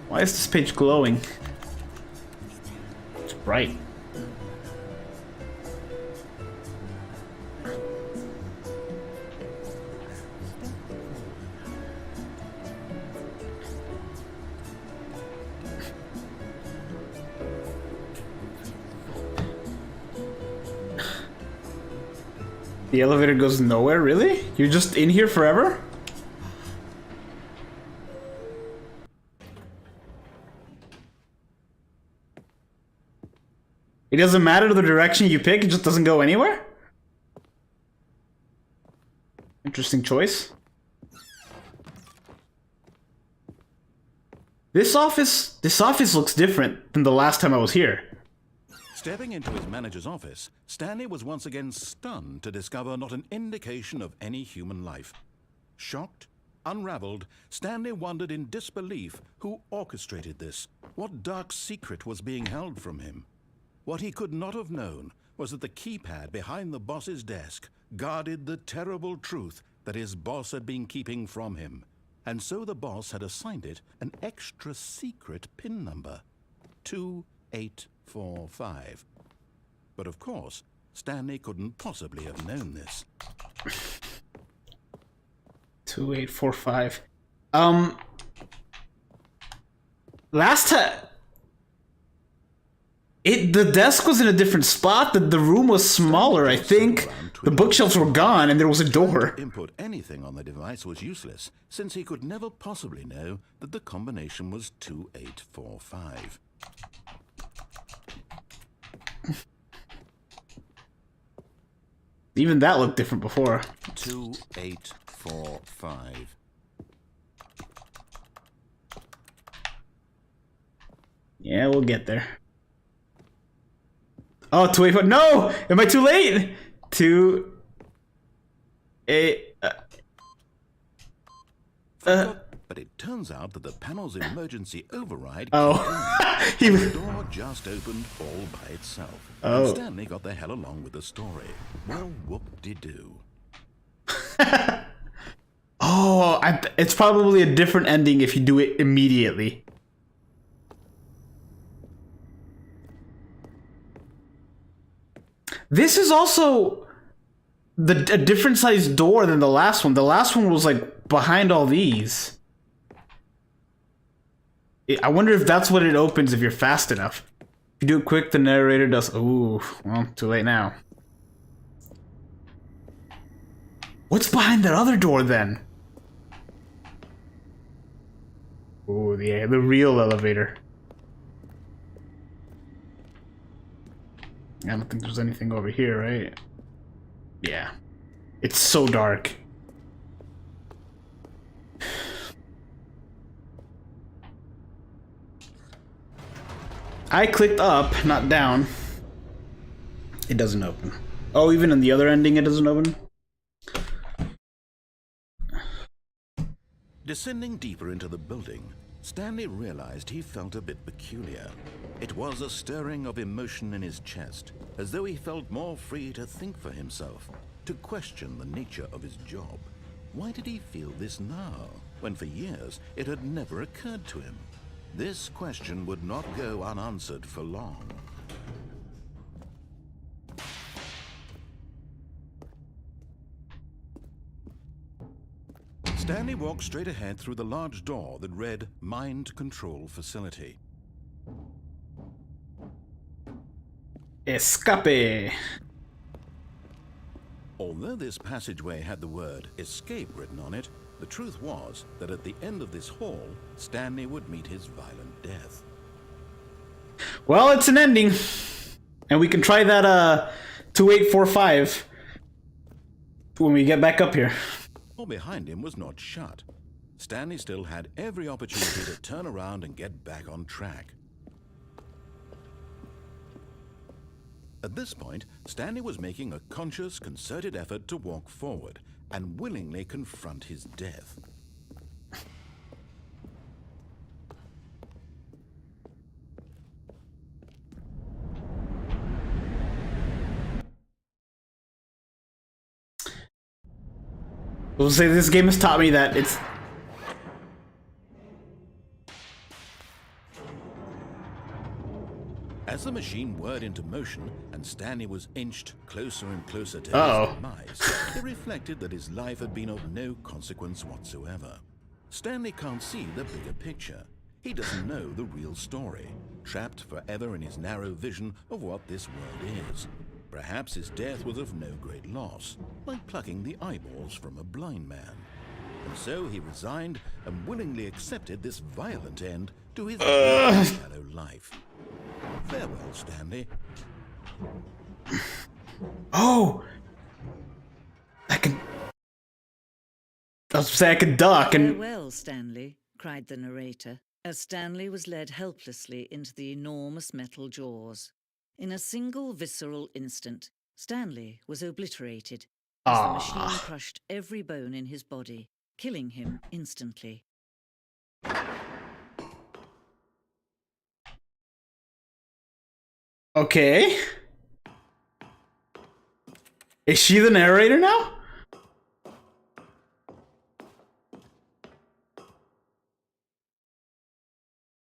A: Why is this page glowing? It's bright. The elevator goes nowhere, really? You're just in here forever? It doesn't matter the direction you pick, it just doesn't go anywhere? Interesting choice. This office looks different than the last time I was here.
B: Stepping into his manager's office, Stanley was once again stunned to discover not an indication of any human life. Shocked, unraveled, Stanley wondered in disbelief who orchestrated this, what dark secret was being held from him. What he could not have known was that the keypad behind the boss's desk guarded the terrible truth that his boss had been keeping from him. And so the boss had assigned it an extra secret PIN number, 2845. But of course, Stanley couldn't possibly have known this.
A: 2845. Last time... The desk was in a different spot. The room was smaller, I think. The bookshelves were gone, and there was a door.
B: Input anything on the device was useless, since he could never possibly know that the combination was 2845.
A: Even that looked different before.
B: 2845.
A: Yeah, we'll get there. Oh, 285. No! Am I too late? 2... 8...
B: But it turns out that the panel's emergency override
A: the
B: door just opened all by itself.
A: Oh.
B: And Stanley got the hell along with the story. Well, whoop-de-doo.
A: Oh, it's probably a different ending if you do it immediately. This is also a different sized door than the last one. The last one was like behind all these. I wonder if that's what it opens if you're fast enough. If you do it quick, the narrator does... Ooh, well, too late now. What's behind that other door then? Ooh, the real elevator. I don't think there's anything over here, right? Yeah. It's so dark. I clicked up, not down. It doesn't open. Oh, even in the other ending it doesn't open?
B: Descending deeper into the building, Stanley realized he felt a bit peculiar. It was a stirring of emotion in his chest, as though he felt more free to think for himself, to question the nature of his job. Why did he feel this now, when for years it had never occurred to him? This question would not go unanswered for long. Stanley walked straight ahead through the large door that read Mind Control Facility.
A: Escape.
B: Although this passageway had the word escape written on it, the truth was that at the end of this hall, Stanley would meet his violent death.
A: Well, it's an ending. And we can try that 2845 when we get back up here.
B: The door behind him was not shut. Stanley still had every opportunity to turn around and get back on track. At this point, Stanley was making a conscious, concerted effort to walk forward and willingly confront his death.
A: We'll say this game has taught me that it's...
B: As the machine whirred into motion and Stanley was inched closer and closer to his demise, it reflected that his life had been of no consequence whatsoever. Stanley can't see the bigger picture. He doesn't know the real story, trapped forever in his narrow vision of what this world is. Perhaps his death was of no great loss, like plucking the eyeballs from a blind man. And so he resigned and willingly accepted this violent end to his shallow life. Farewell, Stanley.
A: Oh! I was gonna say I could duck and...
D: Farewell, Stanley, cried the narrator, as Stanley was led helplessly into the enormous metal jaws. In a single visceral instant, Stanley was obliterated as the machine crushed every bone in his body, killing him instantly.
A: Okay. Is she the narrator now?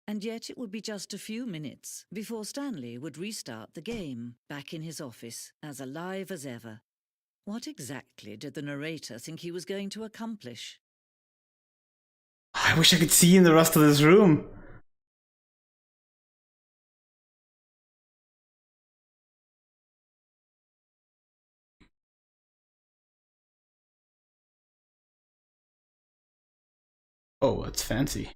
D: And yet it would be just a few minutes before Stanley would restart the game, back in his office, as alive as ever. What exactly did the narrator think he was going to accomplish?
A: I wish I could see in the rest of this room. Oh, that's fancy.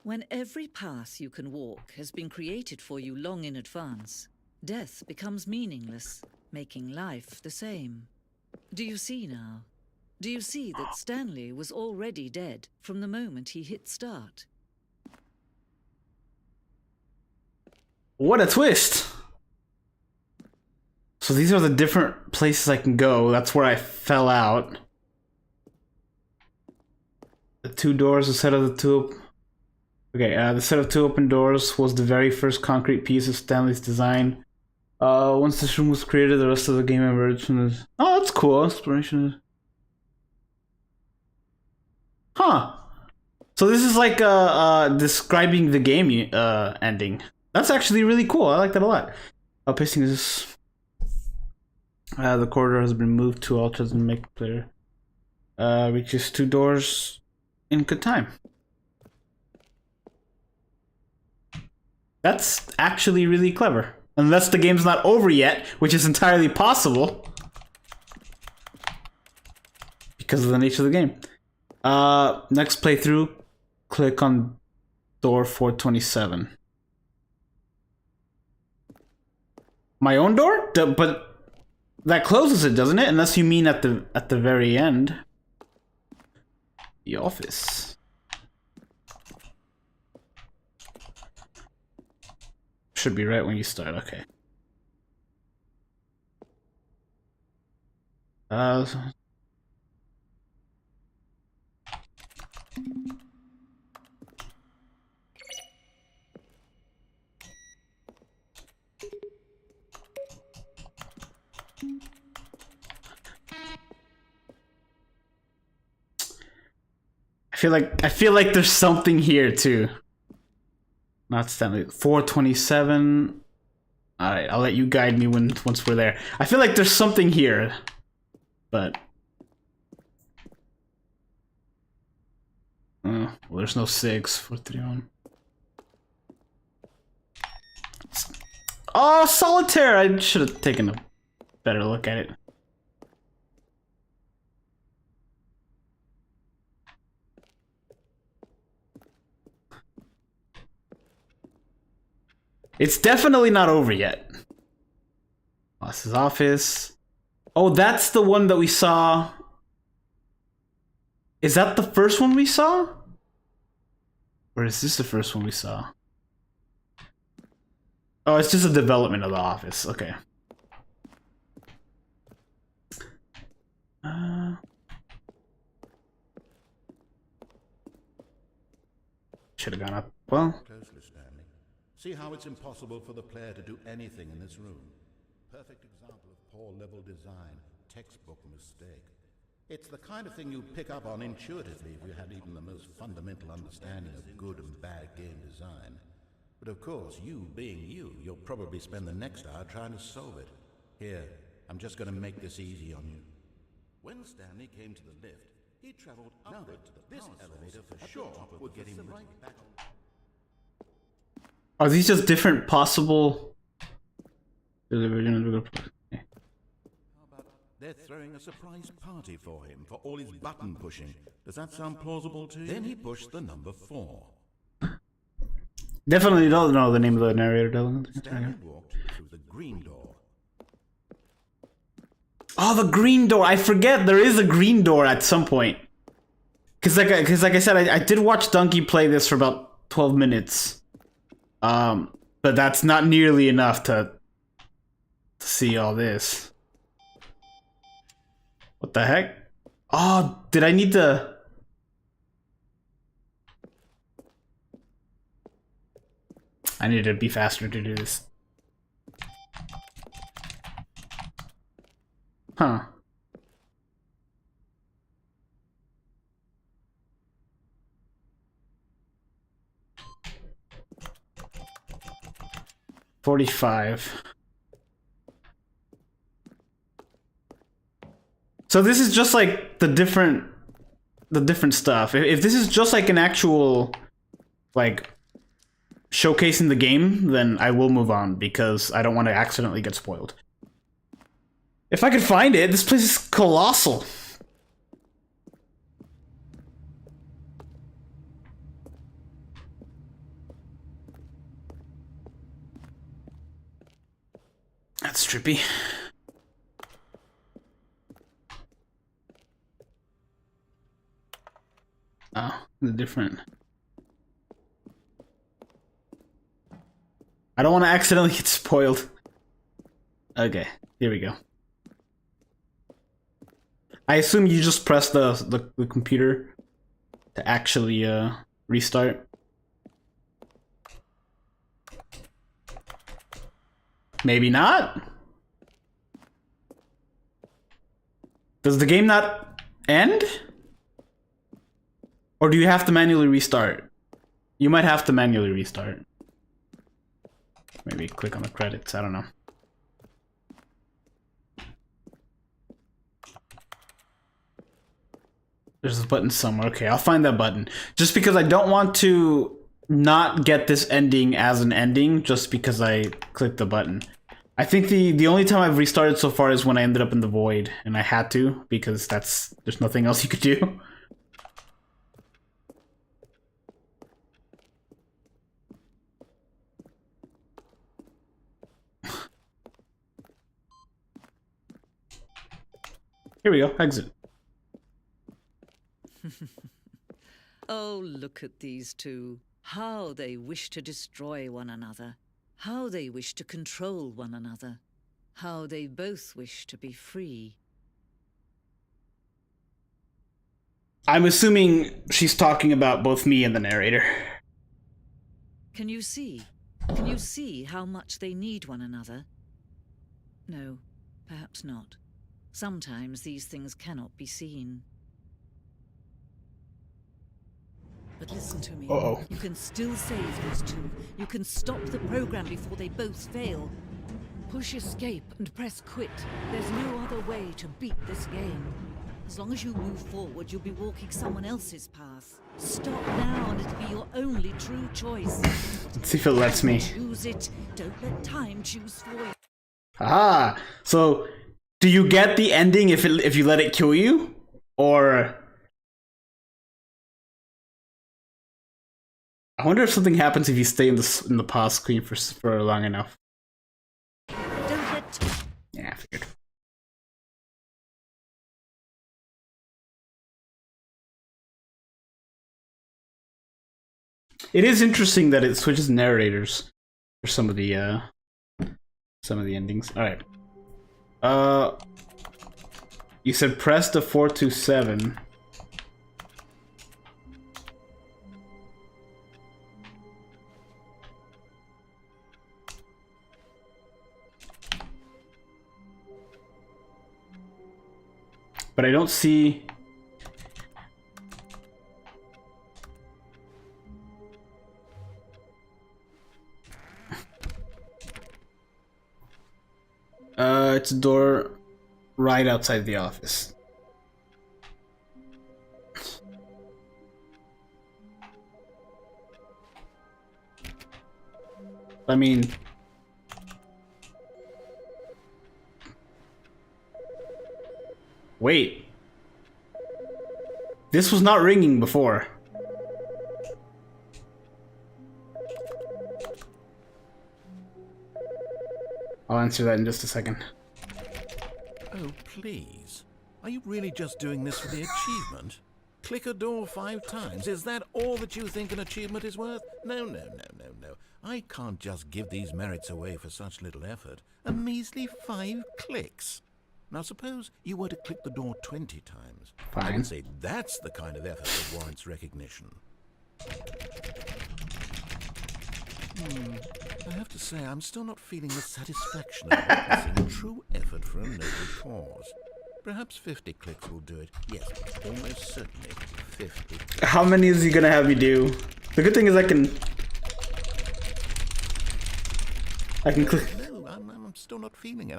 D: When every path you can walk has been created for you long in advance, death becomes meaningless, making life the same. Do you see now? Do you see that Stanley was already dead from the moment he hit start?
A: What a twist! So these are the different places I can go. That's where I fell out. The two doors, the set of the two... Okay, the set of two open doors was the very first concrete piece of Stanley's design. Once this room was created, the rest of the game emerged from this... Oh, that's cool. Exploration. Huh. So this is like describing the game ending. That's actually really cool. I like that a lot. Pasting this... the corridor has been moved to alter the make player. Reaches two doors in good time. That's actually really clever. Unless the game's not over yet, which is entirely possible. Because of the nature of the game. Next playthrough, click on door 427. My own door? But that closes it, doesn't it? Unless you mean at the very end. The office. Should be right when you start, okay. I feel like there's something here too. Not Stanley. 427. Alright, I'll let you guide me once we're there. I feel like there's something here, but well, there's no 6. 431. Oh, solitaire! I should have taken a better look at it. It's definitely not over yet. Boss's office. Oh, that's the one that we saw. Is that the first one we saw? Or is this the first one we saw? Oh, it's just a development of the office. Okay. Should have gone up. Well,
B: Closely, Stanley. See how it's impossible for the player to do anything in this room. Perfect example of poor level design. Textbook mistake. It's the kind of thing you'd pick up on intuitively if you had even the most fundamental understanding of good and bad game design. But of course, you being you, you'll probably spend the next hour trying to solve it. Here, I'm just going to make this easy on you. When Stanley came to the lift, he traveled upward to the this elevator for sure would get him right back on.
A: are these just different possible?
B: How about they're throwing a surprise party for him for all his button pushing? Does that sound plausible to you? Then he pushed the number 4.
A: Definitely don't know the name of the narrator.
B: Stanley walked through the green door.
A: Oh, the green door. I forget there is a green door at some point. Cause like I said, I did watch Donkey play this for about 12 minutes. But that's not nearly enough to see all this. What the heck? Oh, did I need to? I need to be faster to do this. Huh. $45. So this is just like the different stuff. If this is just like an actual like showcasing the game, then I will move on because I don't want to accidentally get spoiled. If I could find it, this place is colossal. That's trippy. Oh, the different. I don't want to accidentally get spoiled. Okay, here we go. I assume you just press the computer to actually restart. Maybe not. Does the game not end? Or do you have to manually restart? You might have to manually restart. Maybe click on the credits, I don't know. There's a button somewhere. Okay, I'll find that button. Just because I don't want to not get this ending as an ending just because I clicked the button. I think the only time I've restarted so far is when I ended up in the void, and I had to because there's nothing else you could do. Here we go, exit.
D: Oh, look at these two. How they wish to destroy one another. How they wish to control one another. How they both wish to be free.
A: I'm assuming she's talking about both me and the narrator.
D: Can you see? Can you see how much they need one another? No, perhaps not. Sometimes these things cannot be seen. But listen to me.
A: Uh-oh.
D: You can still save these two. You can stop the program before they both fail. Push escape and press quit. There's no other way to beat this game. As long as you move forward, you'll be walking someone else's path. Stop now and it'll be your only true choice.
A: Let's see if it lets me.
D: Choose it. Don't let time choose for you.
A: Ah, so do you get the ending if you let it kill you, or? I wonder if something happens if you stay in the pause screen for long enough.
D: Don't let
A: Yeah, I figured. It is interesting that it switches narrators for some of the endings. All right. You said press the 427. But I don't see. It's a door right outside the office. I mean, wait. This was not ringing before. I'll answer that in just a second.
B: Oh, please. Are you really just doing this for the achievement? Click a door 5 times. Is that all that you think an achievement is worth? No. I can't just give these merits away for such little effort. A measly 5 clicks. Now suppose you were to click the door 20 times. I
A: Fine.
B: would say that's the kind of effort that warrants recognition. I have to say, I'm still not feeling the satisfaction of witnessing a true effort for a noble cause. Perhaps 50 clicks will do it. Yes, almost certainly 50 clicks.
A: How many is he gonna have me do? The good thing is I can click.
B: No, I'm still not feeling it.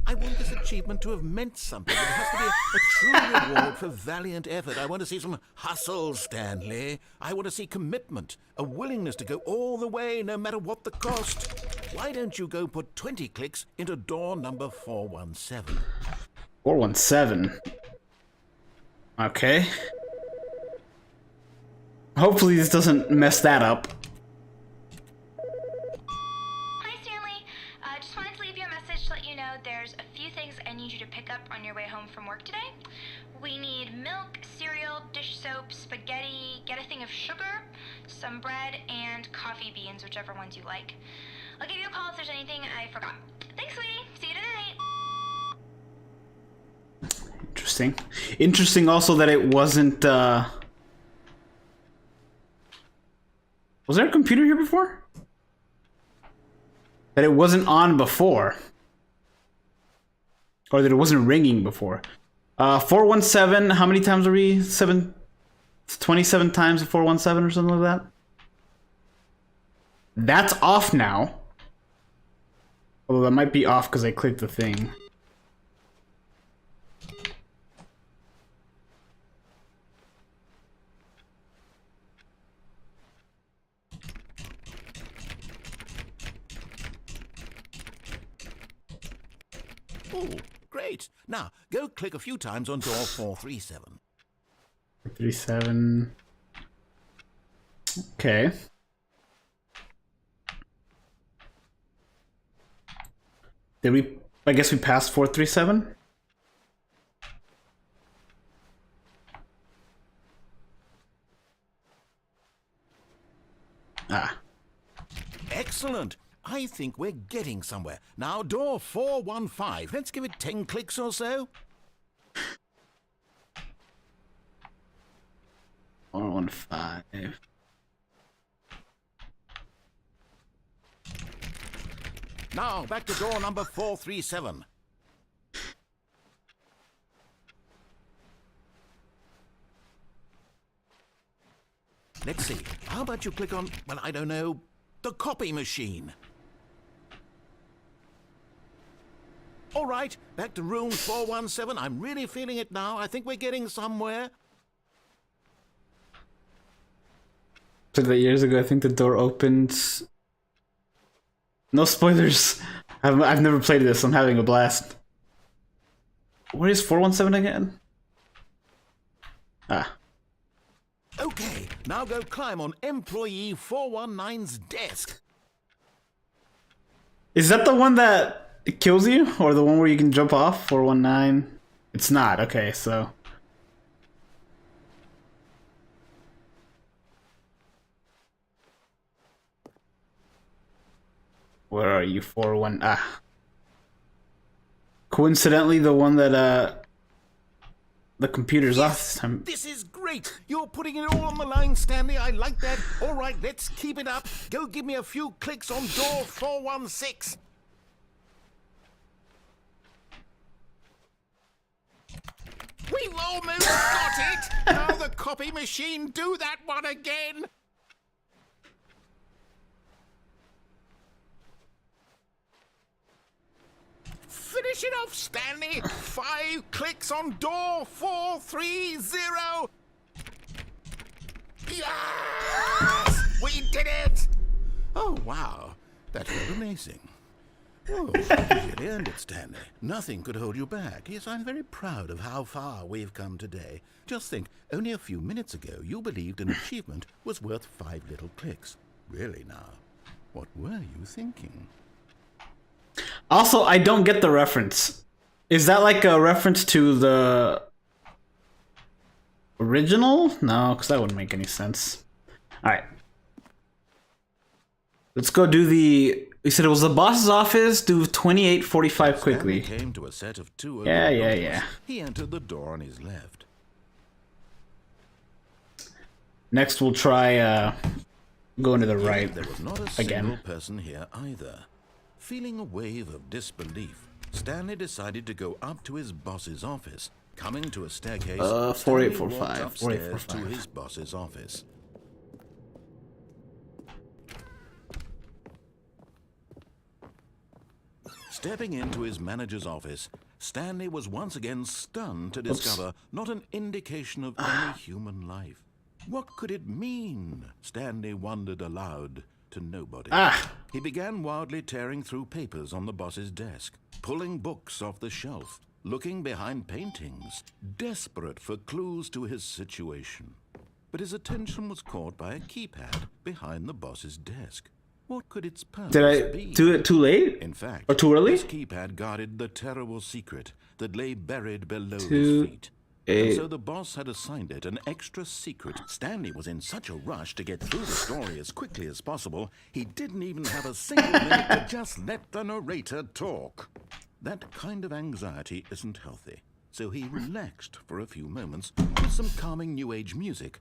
B: I want this achievement to have meant something. It has to be a true reward for valiant effort. I want to see some hustle, Stanley. I want to see commitment, a willingness to go all the way, no matter what the cost. Why don't you go put 20 clicks into door number 417?
A: 417. Okay. Hopefully this doesn't mess that up.
E: Hi, Stanley. Just wanted to leave you a message to let you know there's a few things I need you to pick up on your way home from work today. We need milk, cereal, dish soap, spaghetti, get a thing of sugar, some bread, and coffee beans, whichever ones you like. I'll give you a call if there's anything I forgot. Thanks, sweetie. See you tonight.
A: Interesting. Interesting also that it wasn't, was there a computer here before? That it wasn't on before. Or that it wasn't ringing before. 417, how many times are we? 27 times 417 or something like that? That's off now. Although that might be off because I clicked the thing.
B: Oh, great. Now, go click a few times on door 437.
A: 37. Okay. Did we? I guess we passed 437. Ah.
B: Excellent. I think we're getting somewhere. Now, door 415. Let's give it 10 clicks or so.
A: 415.
B: Now, back to door number 437. Let's see. How about you click on, well, I don't know, the copy machine? All right, back to room 417. I'm really feeling it now. I think we're getting somewhere.
A: Said that years ago. I think the door opens. No spoilers. I've never played this. I'm having a blast. Where is 417 again? Ah.
B: Okay, now go climb on employee 419's desk.
A: Is that the one that kills you? Or the one where you can jump off? 419? It's not. Okay, so... Where are you? 419? Ah. Coincidentally, the one that, the computer's off this time.
B: This is great. You're putting it all on the line, Stanley. I like that. All right, let's keep it up. Go give me a few clicks on door 416. We've almost got it. Now the copy machine, do that one again. Finish it off, Stanley. 5 clicks on door 430. Yes! We did it! Oh, wow. That felt amazing. Oh, you really earned it, Stanley. Nothing could hold you back. Yes, I'm very proud of how far we've come today. Just think, only a few minutes ago, you believed an achievement was worth 5 little clicks. Really now, what were you thinking?
A: Also, I don't get the reference. Is that like a reference to the original? No, because that wouldn't make any sense. Alright. Let's go do the... You said it was the boss's office. Do 2845 quickly.
B: Stanley came to a set of 2
A: Yeah.
B: He entered the door on his left.
A: Next, we'll try going to the right
B: There was not a
A: again.
B: single person here either. Feeling a wave of disbelief, Stanley decided to go up to his boss's office. Coming to a staircase, Stanley
A: 4845,
B: walked upstairs
A: 4845.
B: to his boss's office. Stepping into his manager's office, Stanley was once again stunned to discover not an indication of any human life. What could it mean? Stanley wondered aloud to nobody. He began wildly tearing through papers on the boss's desk, pulling books off the shelf, looking behind paintings, desperate for clues to his situation. But his attention was caught by a keypad behind the boss's desk. What could its purpose
A: Did I
B: be?
A: do it too late?
B: In fact,
A: Or too early?
B: this keypad guarded the terrible secret that lay buried below his
A: 2,
B: feet. And
A: 8.
B: so the boss had assigned it an extra secret. Stanley was in such a rush to get through the story as quickly as possible, he didn't even have a single minute to just let the narrator talk. That kind of anxiety isn't healthy, so he relaxed for a few moments with some calming New Age music.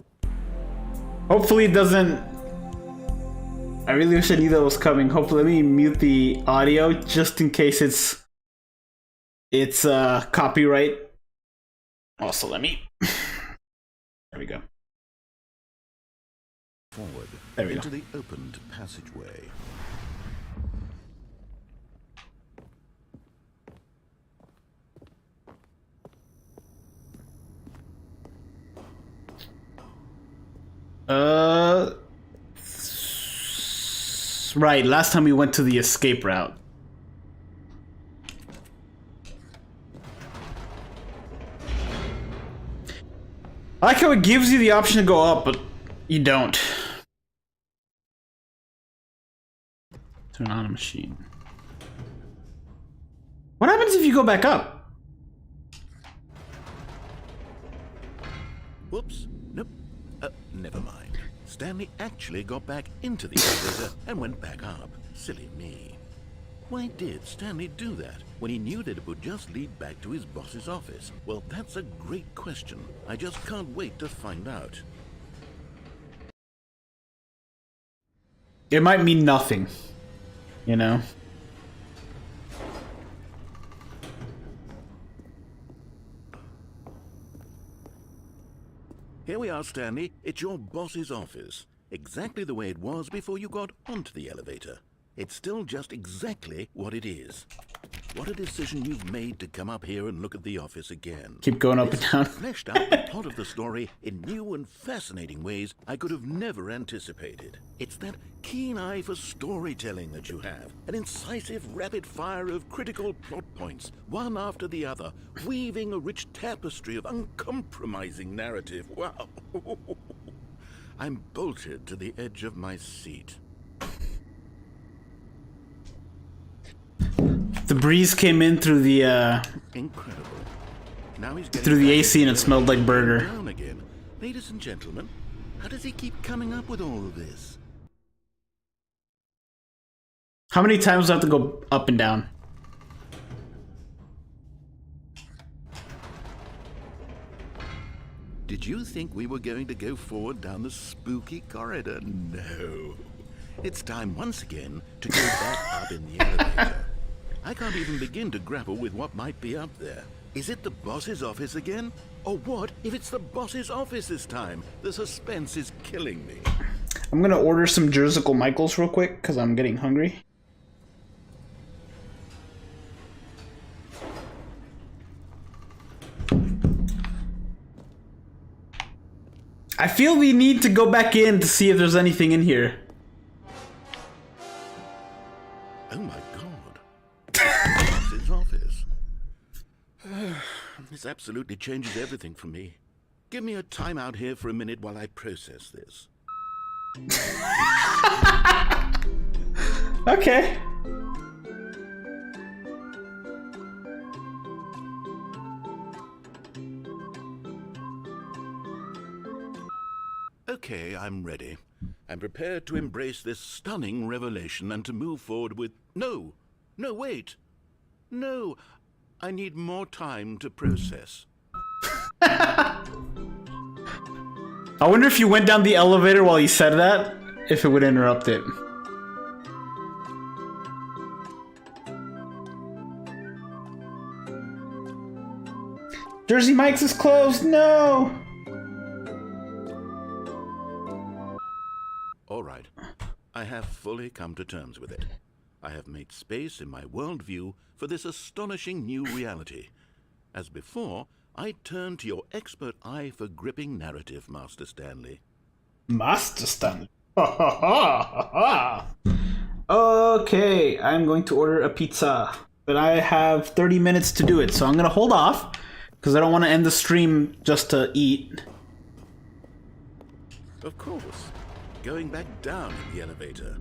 A: Hopefully it doesn't... I really wish I knew that was coming. Hopefully, let me mute the audio just in case it's copyright. Also, let me... There we go.
B: Forward
A: There we
B: into
A: go.
B: the opened passageway.
A: Right, last time we went to the escape route. I like how it gives you the option to go up, but you don't. Turn on a machine. What happens if you go back up?
B: Whoops. Nope. Never mind. Stanley actually got back into the elevator and went back up. Silly me. Why did Stanley do that when he knew that it would just lead back to his boss's office? Well, that's a great question. I just can't wait to find out.
A: It might mean nothing, you know?
B: Here we are, Stanley. It's your boss's office. Exactly the way it was before you got onto the elevator. It's still just exactly what it is. What a decision you've made to come up here and look at the office again.
A: Keep going up and down.
B: Fleshed out the plot of the story in new and fascinating ways I could have never anticipated. It's that keen eye for storytelling that you have. An incisive rapid fire of critical plot points, one after the other, weaving a rich tapestry of uncompromising narrative. Wow. I'm bolted to the edge of my seat.
A: The breeze came in through the
B: Incredible. Now he's
A: through the AC and it smelled like burger.
B: down again. Ladies and gentlemen, how does he keep coming up with all of this?
A: How many times do I have to go up and down?
B: Did you think we were going to go forward down the spooky corridor? No. It's time once again to go back up in the elevator. I can't even begin to grapple with what might be up there. Is it the boss's office again? Or what if it's the boss's office this time? The suspense is killing me.
A: I'm gonna order some Jersical Michaels real quick because I'm getting hungry. I feel we need to go back in to see if there's anything in here.
B: Oh my god. Boss's office. This absolutely changes everything for me. Give me a time out here for a minute while I process this.
A: Okay.
B: Okay, I'm ready. I'm prepared to embrace this stunning revelation and to move forward with... No! No, wait! No! I need more time to process.
A: I wonder if you went down the elevator while you said that, if it would interrupt it. Jersey Mike's is closed, no!
B: All right. I have fully come to terms with it. I have made space in my worldview for this astonishing new reality. As before, I turn to your expert eye for gripping narrative, Master Stanley.
A: Master Stanley. Okay, I'm going to order a pizza. But I have 30 minutes to do it, so I'm going to hold off. Because I don't want to end the stream just to eat.
B: Of course. Going back down in the elevator.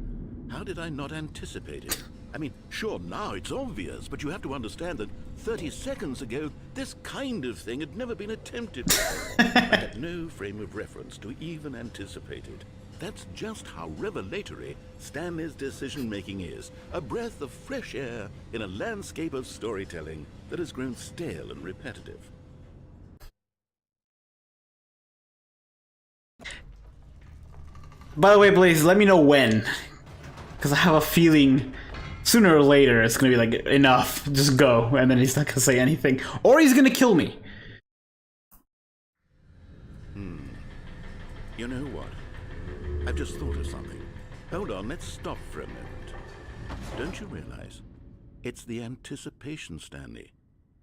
B: How did I not anticipate it? I mean, sure, now it's obvious, but you have to understand that 30 seconds ago, this kind of thing had never been attempted before. I had no frame of reference to even anticipate it. That's just how revelatory Stanley's decision-making is. A breath of fresh air in a landscape of storytelling that has grown stale and repetitive.
A: By the way, Blaze, let me know when. Because I have a feeling sooner or later it's going to be like, enough, just go. And then he's not going to say anything. Or he's going to kill me.
B: You know what? I've just thought of something. Hold on, let's stop for a moment. Don't you realize? It's the anticipation, Stanley.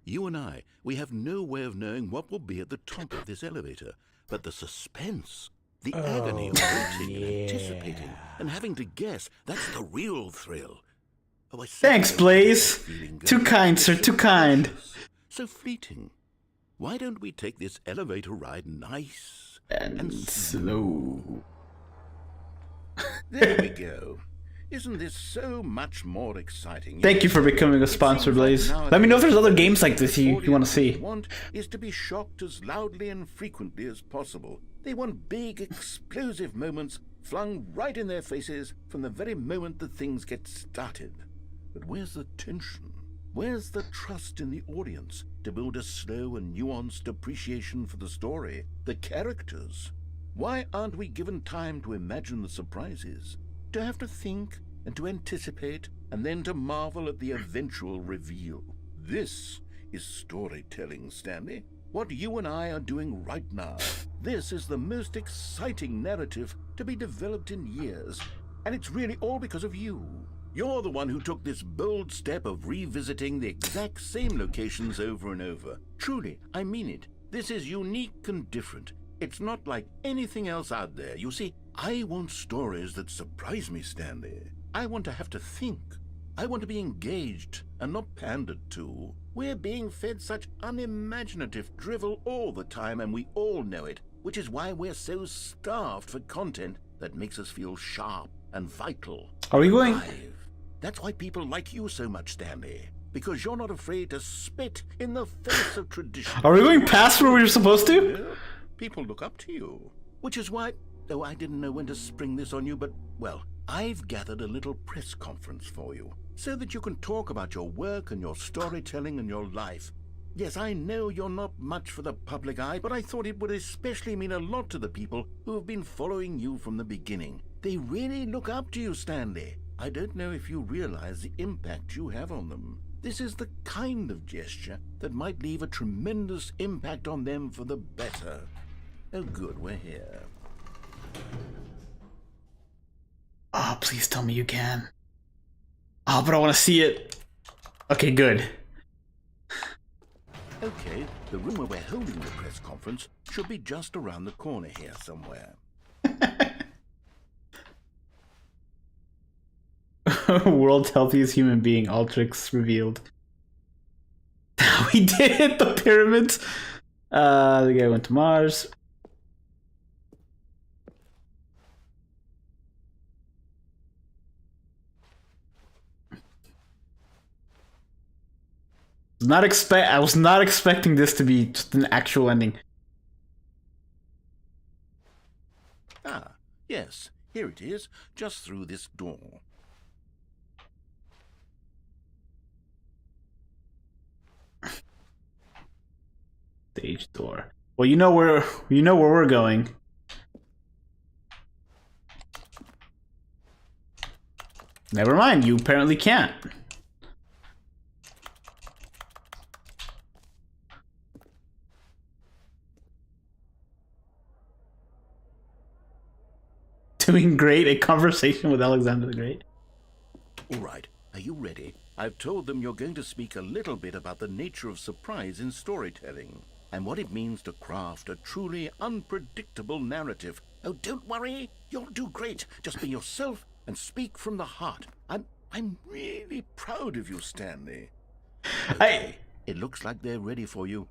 B: You and I, we have no way of knowing what will be at the top of this elevator. But the suspense, the agony of waiting and anticipating and having to guess, that's the real thrill. Oh, I
A: Thanks, Blaze. Too kind, sir, too kind.
B: So fleeting. Why don't we take this elevator ride nice and
A: slow?
B: There we go. Isn't this so much more exciting?
A: Thank you for becoming a sponsor, Blaze. Let me know if there's other games like this you want to see.
B: Want is to be shocked as loudly and frequently as possible. They want big, explosive moments flung right in their faces from the very moment that things get started. But where's the tension? Where's the trust in the audience to build a slow and nuanced appreciation for the story, the characters? Why aren't we given time to imagine the surprises? To have to think and to anticipate and then to marvel at the eventual reveal. This is storytelling, Stanley. What you and I are doing right now. This is the most exciting narrative to be developed in years, and it's really all because of you. You're the one who took this bold step of revisiting the exact same locations over and over. Truly, I mean it. This is unique and different. It's not like anything else out there. You see, I want stories that surprise me, Stanley. I want to have to think. I want to be engaged and not pandered to. We're being fed such unimaginative drivel all the time, and we all know it, which is why we're so starved for content that makes us feel sharp and vital.
A: Are we going?
B: Alive. That's why people like you so much, Stanley. Because you're not afraid to spit in the face of tradition.
A: Are we going past where we were supposed to?
B: Yeah, people look up to you. Which is why, though I didn't know when to spring this on you, but, well, I've gathered a little press conference for you, so that you can talk about your work and your storytelling and your life. Yes, I know you're not much for the public eye, but I thought it would especially mean a lot to the people who have been following you from the beginning. They really look up to you, Stanley. I don't know if you realize the impact you have on them. This is the kind of gesture that might leave a tremendous impact on them for the better. Oh, good, we're here.
A: Oh, please tell me you can. Oh, but I want to see it. Okay, good.
B: Okay, the room where we're holding the press conference should be just around the corner here somewhere.
A: World's healthiest human being, Ultrix revealed. We did hit the pyramids. The guy went to Mars. I was not expecting this to be just an actual ending.
B: Ah, yes, here it is, just through this door.
A: Stage door. Well, you know where we're going. Never mind, you apparently can't. Doing great, a conversation with Alexander the Great.
B: All right, are you ready? I've told them you're going to speak a little bit about the nature of surprise in storytelling and what it means to craft a truly unpredictable narrative. Oh, don't worry, you'll do great. Just be yourself and speak from the heart. I'm really proud of you, Stanley. Okay, it looks like they're ready for you.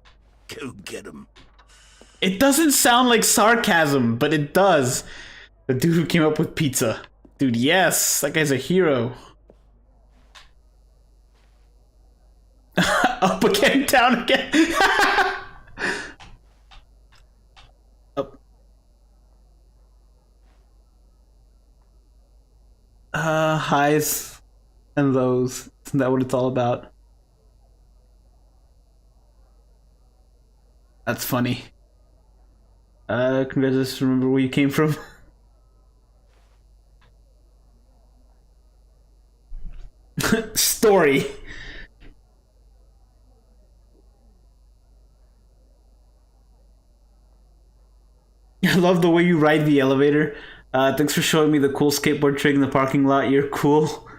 B: Go get them.
A: It doesn't sound like sarcasm, but it does. The dude who came up with pizza. Dude, yes, that guy's a hero. Up again, down again. Up. Highs and lows. Isn't that what it's all about? That's funny. Congratulations, remember where you came from? Story. I love the way you ride the elevator. Thanks for showing me the cool skateboard trick in the parking lot. You're cool.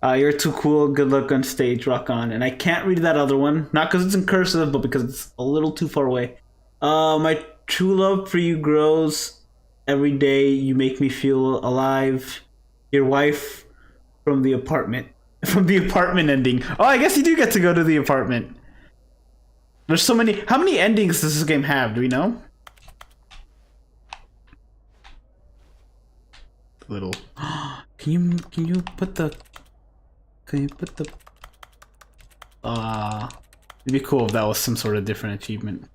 A: You're too cool. Good luck on stage. Rock on. And I can't read that other one. Not because it's in cursive, but because it's a little too far away. My true love for you grows every day. You make me feel alive. Your wife from the apartment. From the apartment ending. Oh, I guess you do get to go to the apartment. There's so many. How many endings does this game have? Do we know? Little. Can you put the? Can you put the? It'd be cool if that was some sort of different achievement.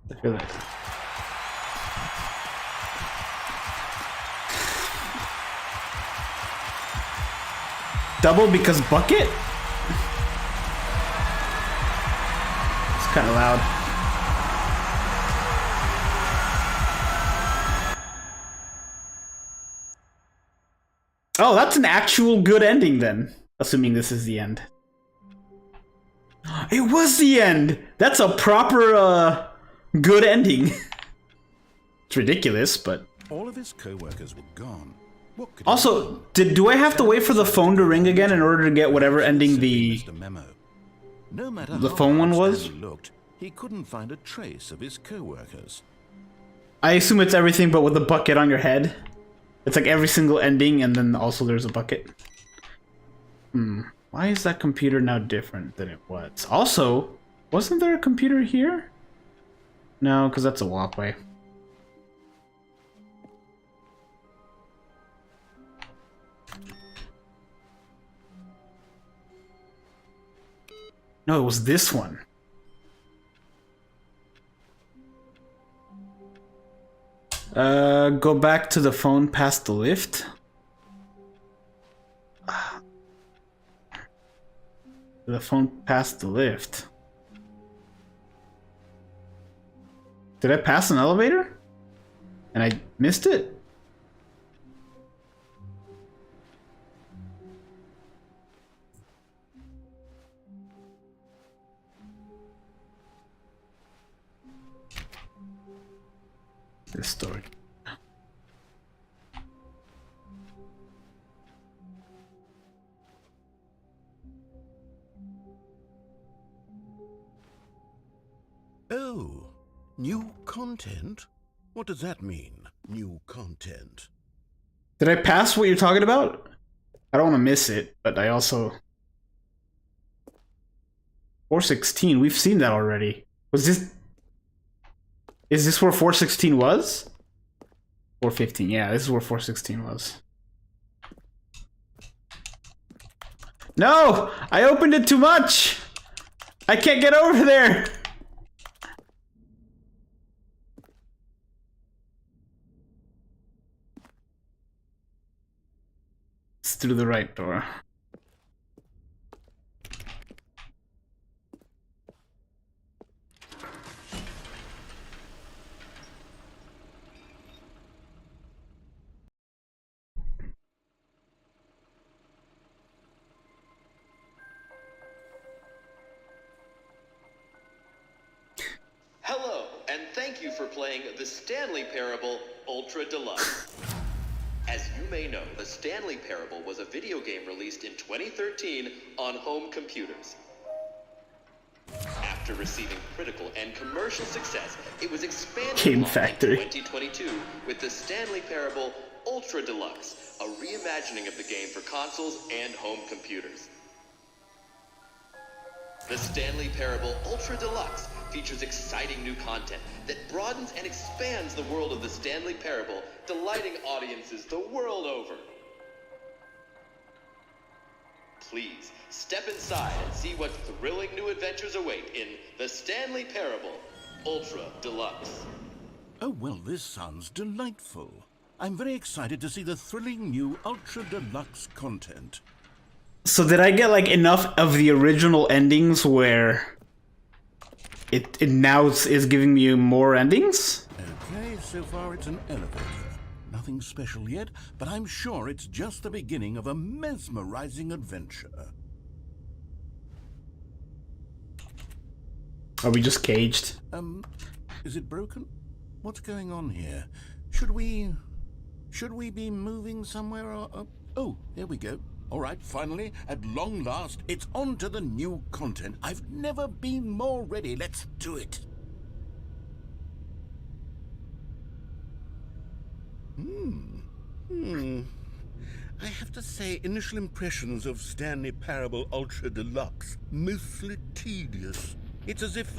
A: I feel like. Double because bucket? It's kind of loud. Oh, that's an actual good ending then. Assuming this is the end. It was the end! That's a proper, good ending. It's ridiculous, but...
B: All of his co-workers were gone. What could
A: Also, do I have to wait for the phone to ring again in order to get whatever ending the
B: No matter
A: the
B: how
A: phone one
B: hard
A: was?
B: Stanley looked, he couldn't find a trace of his co-workers.
A: I assume it's everything but with a bucket on your head. It's like every single ending and then also there's a bucket. Why is that computer now different than it was? Also, wasn't there a computer here? No, because that's a walkway. No, it was this one. Go back to the phone past the lift. The phone past the lift. Did I pass an elevator? And I missed it? This story.
B: Oh, new content? What does that mean, new content?
A: Did I pass what you're talking about? I don't want to miss it, but I also... 416, we've seen that already. Was this... Is this where 416 was? 415, yeah, this is where 416 was. No! I opened it too much! I can't get over there! It's through the right door.
F: Hello, and thank you for playing the Stanley Parable Ultra Deluxe. As you may know, the Stanley Parable was a video game released in 2013 on home computers. After receiving critical and commercial success, it was expanded
A: Game
F: upon
A: Factory.
F: in 2022 with the Stanley Parable Ultra Deluxe, a reimagining of the game for consoles and home computers. The Stanley Parable Ultra Deluxe features exciting new content that broadens and expands the world of the Stanley Parable, delighting audiences the world over. Please, step inside and see what thrilling new adventures await in the Stanley Parable Ultra Deluxe.
B: Oh, well, this sounds delightful. I'm very excited to see the thrilling new Ultra Deluxe content.
A: So did I get like enough of the original endings where it now is giving me more endings?
B: Okay, so far it's an elevator. Nothing special yet, but I'm sure it's just the beginning of a mesmerizing adventure.
A: Are we just caged?
B: Is it broken? What's going on here? Should we be moving somewhere or... Oh, there we go. All right, finally, at long last, it's on to the new content. I've never been more ready. Let's do it. I have to say, initial impressions of Stanley Parable Ultra Deluxe, mostly tedious. It's as if,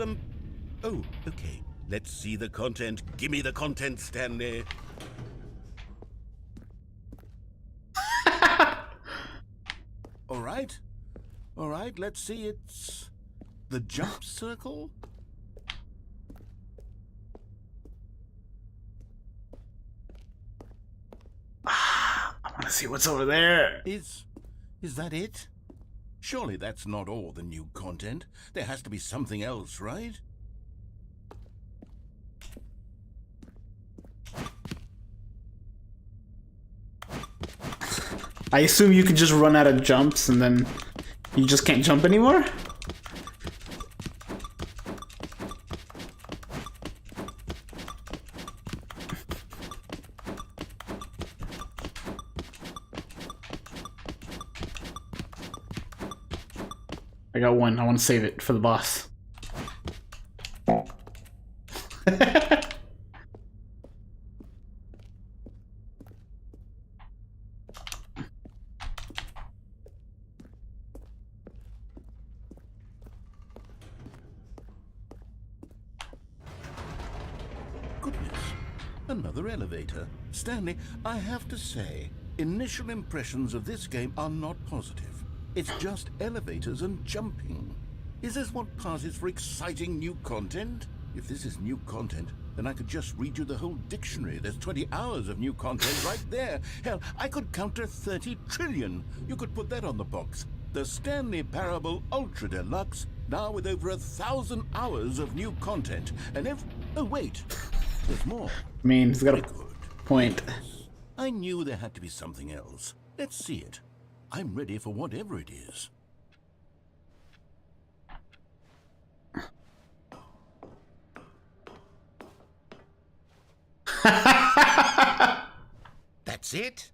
B: Oh, okay. Let's see the content. Gimme the content, Stanley. All right, let's see, it's the jump circle?
A: I want to see what's over there.
B: Is that it? Surely that's not all the new content. There has to be something else, right?
A: I assume you could just run out of jumps and then you just can't jump anymore? I got one. I want to save it for the boss.
B: Goodness, another elevator. Stanley, I have to say, initial impressions of this game are not positive. It's just elevators and jumping. Is this what passes for exciting new content? If this is new content, then I could just read you the whole dictionary. There's 20 hours of new content right there. Hell, I could count to 30 trillion. You could put that on the box. The Stanley Parable Ultra Deluxe, now with over 1,000 hours of new content. And if... Oh, wait. There's more.
A: I mean, he's got a
B: Very good.
A: point.
B: I knew there had to be something else. Let's see it. I'm ready for whatever it is. That's it?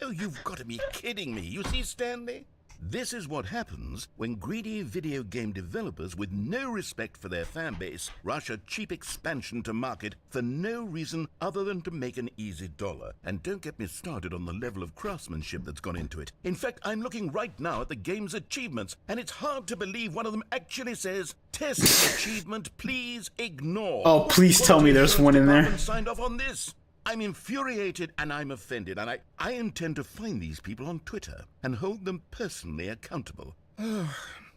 B: Oh, you've got to be kidding me. You see, Stanley? This is what happens when greedy video game developers with no respect for their fan base rush a cheap expansion to market for no reason other than to make an easy dollar. And don't get me started on the level of craftsmanship that's gone into it. In fact, I'm looking right now at the game's achievements, and it's hard to believe one of them actually says, "Test achievement, please ignore."
A: Oh, please tell me there's one in there.
B: Department signed off on this. I'm infuriated and I'm offended, and I intend to find these people on Twitter and hold them personally accountable.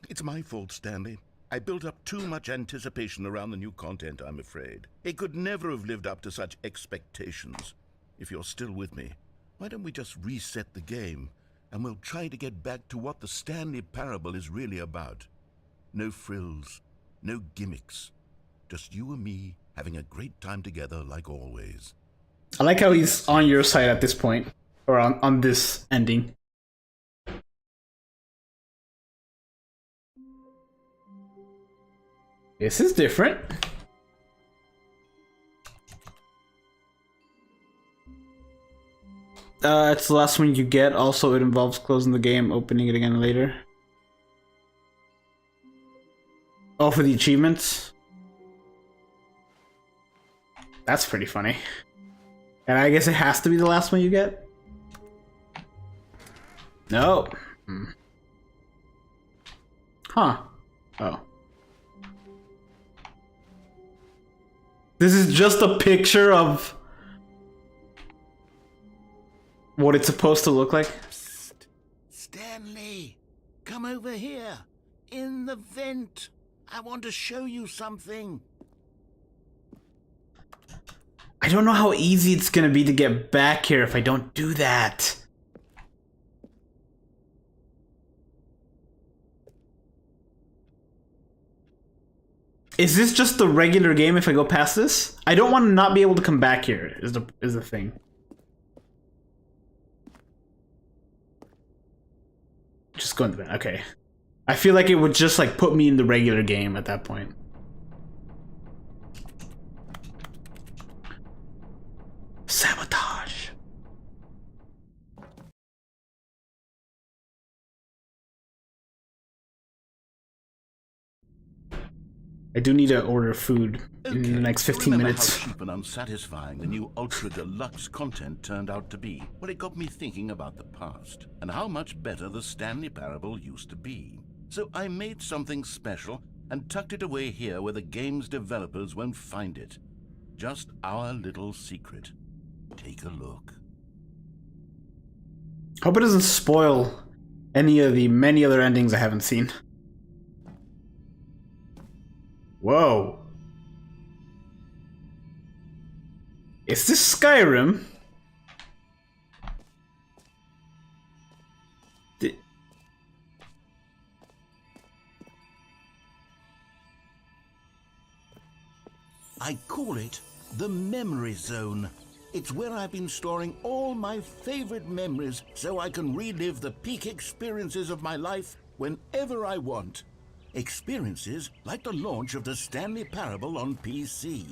B: It's my fault, Stanley. I built up too much anticipation around the new content, I'm afraid. It could never have lived up to such expectations. If you're still with me, why don't we just reset the game, and we'll try to get back to what the Stanley Parable is really about. No frills, no gimmicks. Just you and me having a great time together like always.
A: I like how he's on your side at this point. Or on this ending. This is different. It's the last one you get. Also, it involves closing the game, opening it again later. Oh, for the achievements? That's pretty funny. And I guess it has to be the last one you get? No. Huh. Oh. This is just a picture of what it's supposed to look like.
B: Psst. Stanley, come over here. In the vent. I want to show you something.
A: I don't know how easy it's gonna be to get back here if I don't do that. Is this just the regular game if I go past this? I don't want to not be able to come back here, is the thing. Just go into that, okay. I feel like it would just like put me in the regular game at that point. Sabotage. I do need to order food in the next 15
B: Remember
A: minutes.
B: how cheap and unsatisfying the new Ultra Deluxe content turned out to be? Well, it got me thinking about the past and how much better the Stanley Parable used to be. So I made something special and tucked it away here where the game's developers won't find it. Just our little secret. Take a look.
A: Hope it doesn't spoil any of the many other endings I haven't seen. Whoa. Is this Skyrim?
B: I call it the memory zone. It's where I've been storing all my favorite memories so I can relive the peak experiences of my life whenever I want. Experiences like the launch of the Stanley Parable on PC.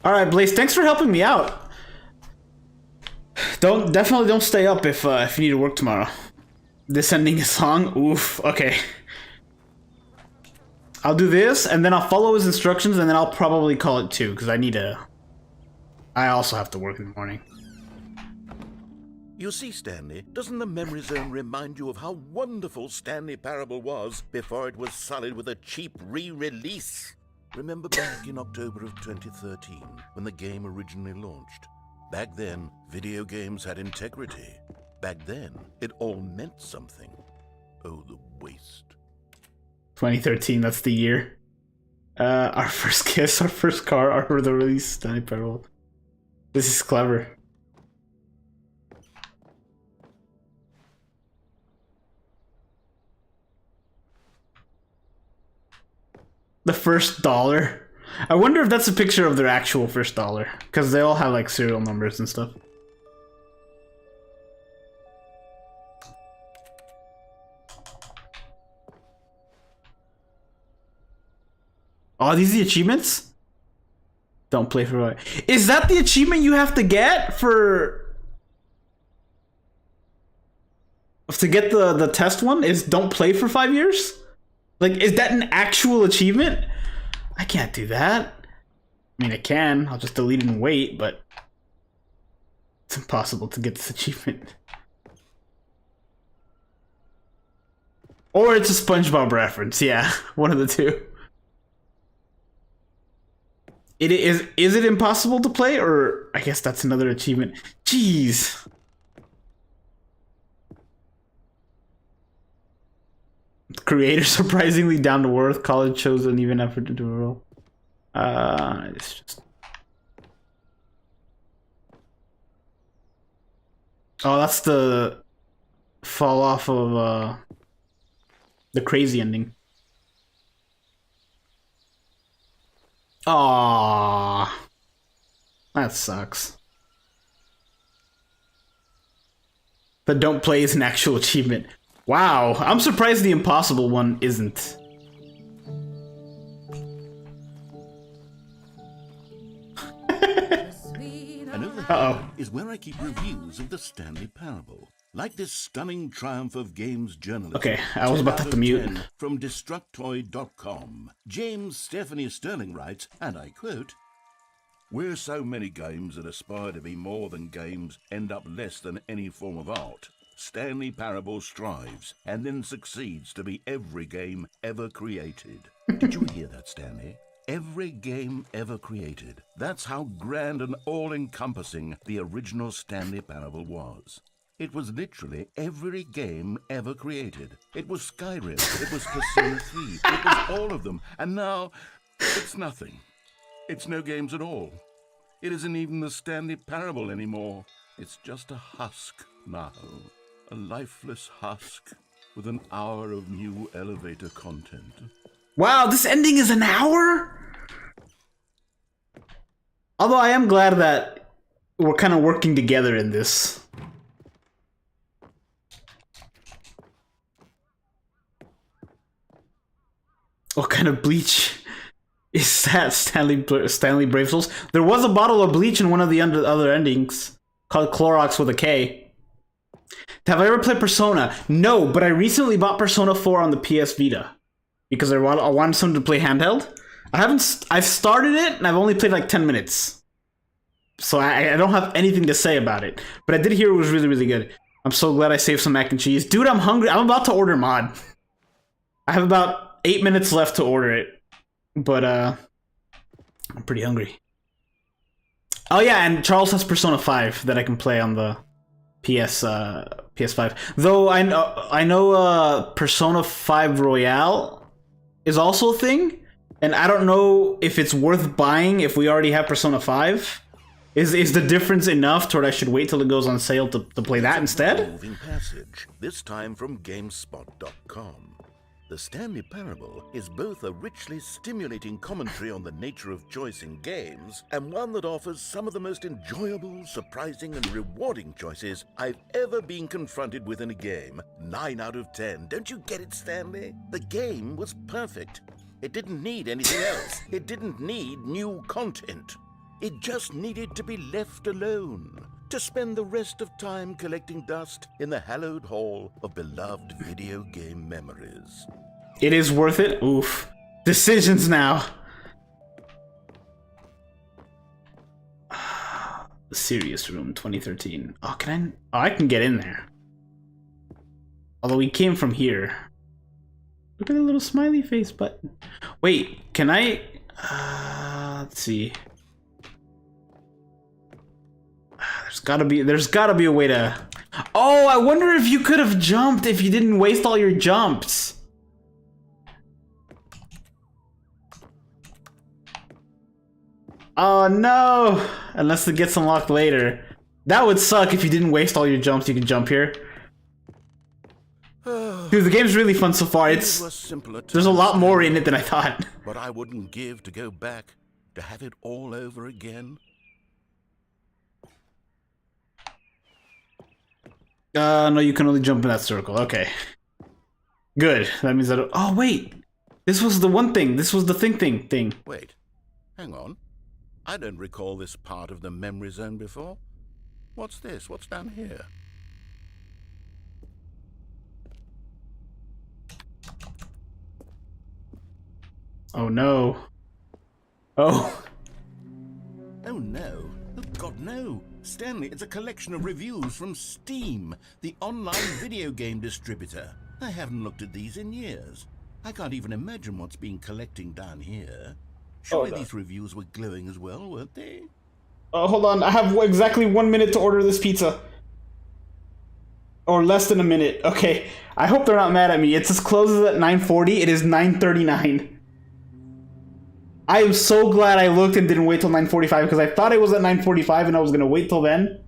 A: Alright, Blaze, thanks for helping me out. Definitely don't stay up if you need to work tomorrow. This ending is long? Oof, okay. I'll do this, and then I'll follow his instructions, and then I'll probably call it 2, because I also have to work in the morning.
B: You see, Stanley, doesn't the memory zone remind you of how wonderful Stanley Parable was before it was sullied with a cheap re-release? Remember back in October of 2013, when the game originally launched? Back then, video games had integrity. Back then, it all meant something. Oh, the waste.
A: 2013, that's the year. Our first kiss, our first car, our the release, Stanley Parable. This is clever. The first dollar. I wonder if that's a picture of their actual first dollar, because they all have like serial numbers and stuff. Oh, these are the achievements? Don't play for what? Is that the achievement you have to get to get the test one? Is don't play for 5 years? Like, is that an actual achievement? I can't do that. I mean, I can. I'll just delete it and wait, but it's impossible to get this achievement. Or it's a SpongeBob reference. Yeah, one of the two. Is it impossible to play, or I guess that's another achievement. Jeez. Creator surprisingly down to earth. College shows an even effort to do a role. It's just. Oh, that's the fall off of the crazy ending. Aww. That sucks. But don't play is an actual achievement. Wow, I'm surprised the impossible one isn't. Uh-oh.
B: Is where I keep reviews of the Stanley Parable. Like this stunning triumph of games journalism.
A: Okay, I was about to
B: 10
A: hit the mute.
B: 10 From Destructoid.com. James Stephanie Sterling writes, and I quote, "Where so many games that aspire to be more than games end up less than any form of art, Stanley Parable strives and then succeeds to be every game ever created." Did you hear that, Stanley? Every game ever created. That's how grand and all-encompassing the original Stanley Parable was. It was literally every game ever created. It was Skyrim, it was Persona 3, it was all of them, and now it's nothing. It's no games at all. It isn't even the Stanley Parable anymore. It's just a husk now. A lifeless husk with an hour of new elevator content.
A: Wow, this ending is an hour? Although I am glad that we're kind of working together in this. What kind of bleach is that, Stanley Brave Souls? There was a bottle of bleach in one of the other endings called Clorox with a K. Have I ever played Persona? No, but I recently bought Persona 4 on the PS Vita because I wanted something to play handheld. I've started it and I've only played like 10 minutes. So I don't have anything to say about it. But I did hear it was really, really good. I'm so glad I saved some mac and cheese. Dude, I'm hungry. I'm about to order mod. I have about 8 minutes left to order it. But I'm pretty hungry. Oh yeah, and Charles has Persona 5 that I can play on the PS5. Though I know Persona 5 Royale is also a thing, and I don't know if it's worth buying if we already have Persona 5. Is the difference enough to where I should wait till it goes on sale to play that instead?
B: Moving passage, this time from GameSpot.com. The Stanley Parable is both a richly stimulating commentary on the nature of choice in games and one that offers some of the most enjoyable, surprising, and rewarding choices I've ever been confronted with in a game. 9 out of 10. Don't you get it, Stanley? The game was perfect. It didn't need anything else. It didn't need new content. It just needed to be left alone, to spend the rest of time collecting dust in the hallowed hall of beloved video game memories.
A: It is worth it. Oof. Decisions now. The Serious Room 2013. Oh, can I? Oh, I can get in there. Although we came from here. Look at the little smiley face button. Wait, can I? Let's see. There's gotta be a way to. Oh, I wonder if you could have jumped if you didn't waste all your jumps. Oh no! Unless it gets unlocked later. That would suck if you didn't waste all your jumps. You can jump here. Dude, the game's really fun so far. There's a lot more in it than I thought.
B: But I wouldn't give to go back, to have it all over again.
A: No, you can only jump in that circle. Okay. Good. That means that. Oh, wait. This was the one thing. This was the thing.
B: Wait. Hang on. I don't recall this part of the memory zone before. What's this? What's down here?
A: Oh, no. Oh.
B: Oh, no. Oh, God, no. Stanley, it's a collection of reviews from Steam, the online video game distributor. I haven't looked at these in years. I can't even imagine what's been collecting down here. Surely these reviews were glowing as well, weren't they?
A: Hold on. I have exactly 1 minute to order this pizza. Or less than a minute. Okay. I hope they're not mad at me. It says closes at 9:40. It is 9:39. I am so glad I looked and didn't wait till 9:45 because I thought it was at 9:45 and I was going to wait till then.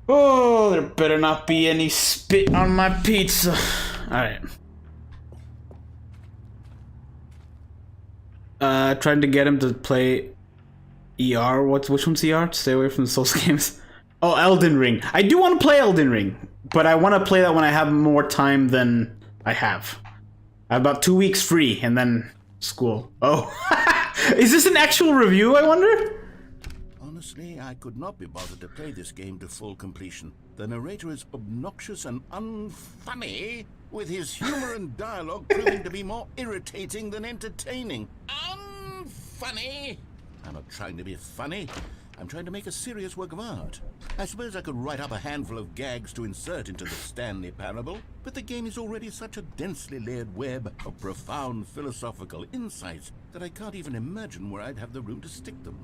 A: Oh, there better not be any spit on my pizza. Alright. Trying to get him to play ER. Which one's ER? Stay away from the Souls games. Oh, Elden Ring. I do want to play Elden Ring, but I want to play that when I have more time than I have. I have about 2 weeks free and then school. Oh. Is this an actual review, I wonder?
B: Honestly, I could not be bothered to play this game to full completion. The narrator is obnoxious and unfunny, with his humor and dialogue proving to be more irritating than entertaining. Unfunny! I'm not trying to be funny. I'm trying to make a serious work of art. I suppose I could write up a handful of gags to insert into the Stanley Parable, but the game is already such a densely layered web of profound philosophical insights that I can't even imagine where I'd have the room to stick them.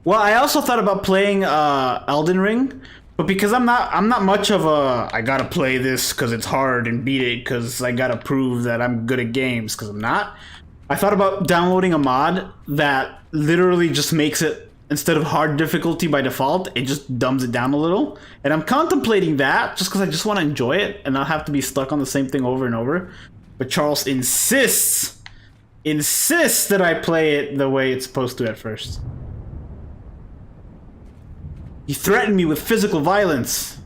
A: Well, I also thought about playing Elden Ring, but because I'm not much of a I gotta play this because it's hard and beat it because I gotta prove that I'm good at games because I'm not. I thought about downloading a mod that literally just makes it, instead of hard difficulty by default, it just dumbs it down a little. And I'm contemplating that just because I just want to enjoy it and not have to be stuck on the same thing over and over. But Charles insists that I play it the way it's supposed to at first. He threatened me with physical violence.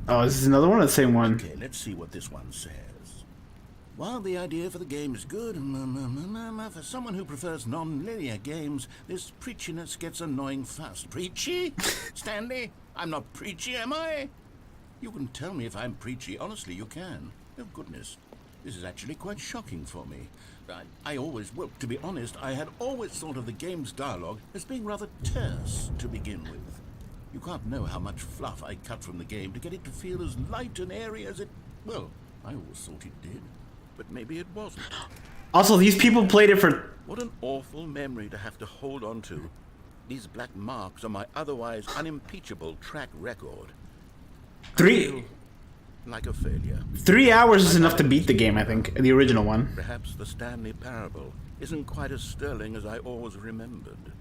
A: Oh, this is another one or the same one?
B: Okay, let's see what this one says. While the idea for the game is good, for someone who prefers non-linear games, this preachiness gets annoying fast. Preachy? Stanley? I'm not preachy, am I? You can tell me if I'm preachy. Honestly, you can. Oh, goodness. This is actually quite shocking for me. Well, to be honest, I had always thought of the game's dialogue as being rather terse to begin with. You can't know how much fluff I cut from the game to get it to feel as light and airy as it... Well, I always thought it did, but maybe it wasn't.
A: Also, these people played it for...
B: What an awful memory to have to hold on to. These black marks on my otherwise unimpeachable track record. Like a failure.
A: 3 hours is enough to beat the game, I think. The original one.
B: Perhaps the Stanley Parable isn't quite as sterling as I always remembered.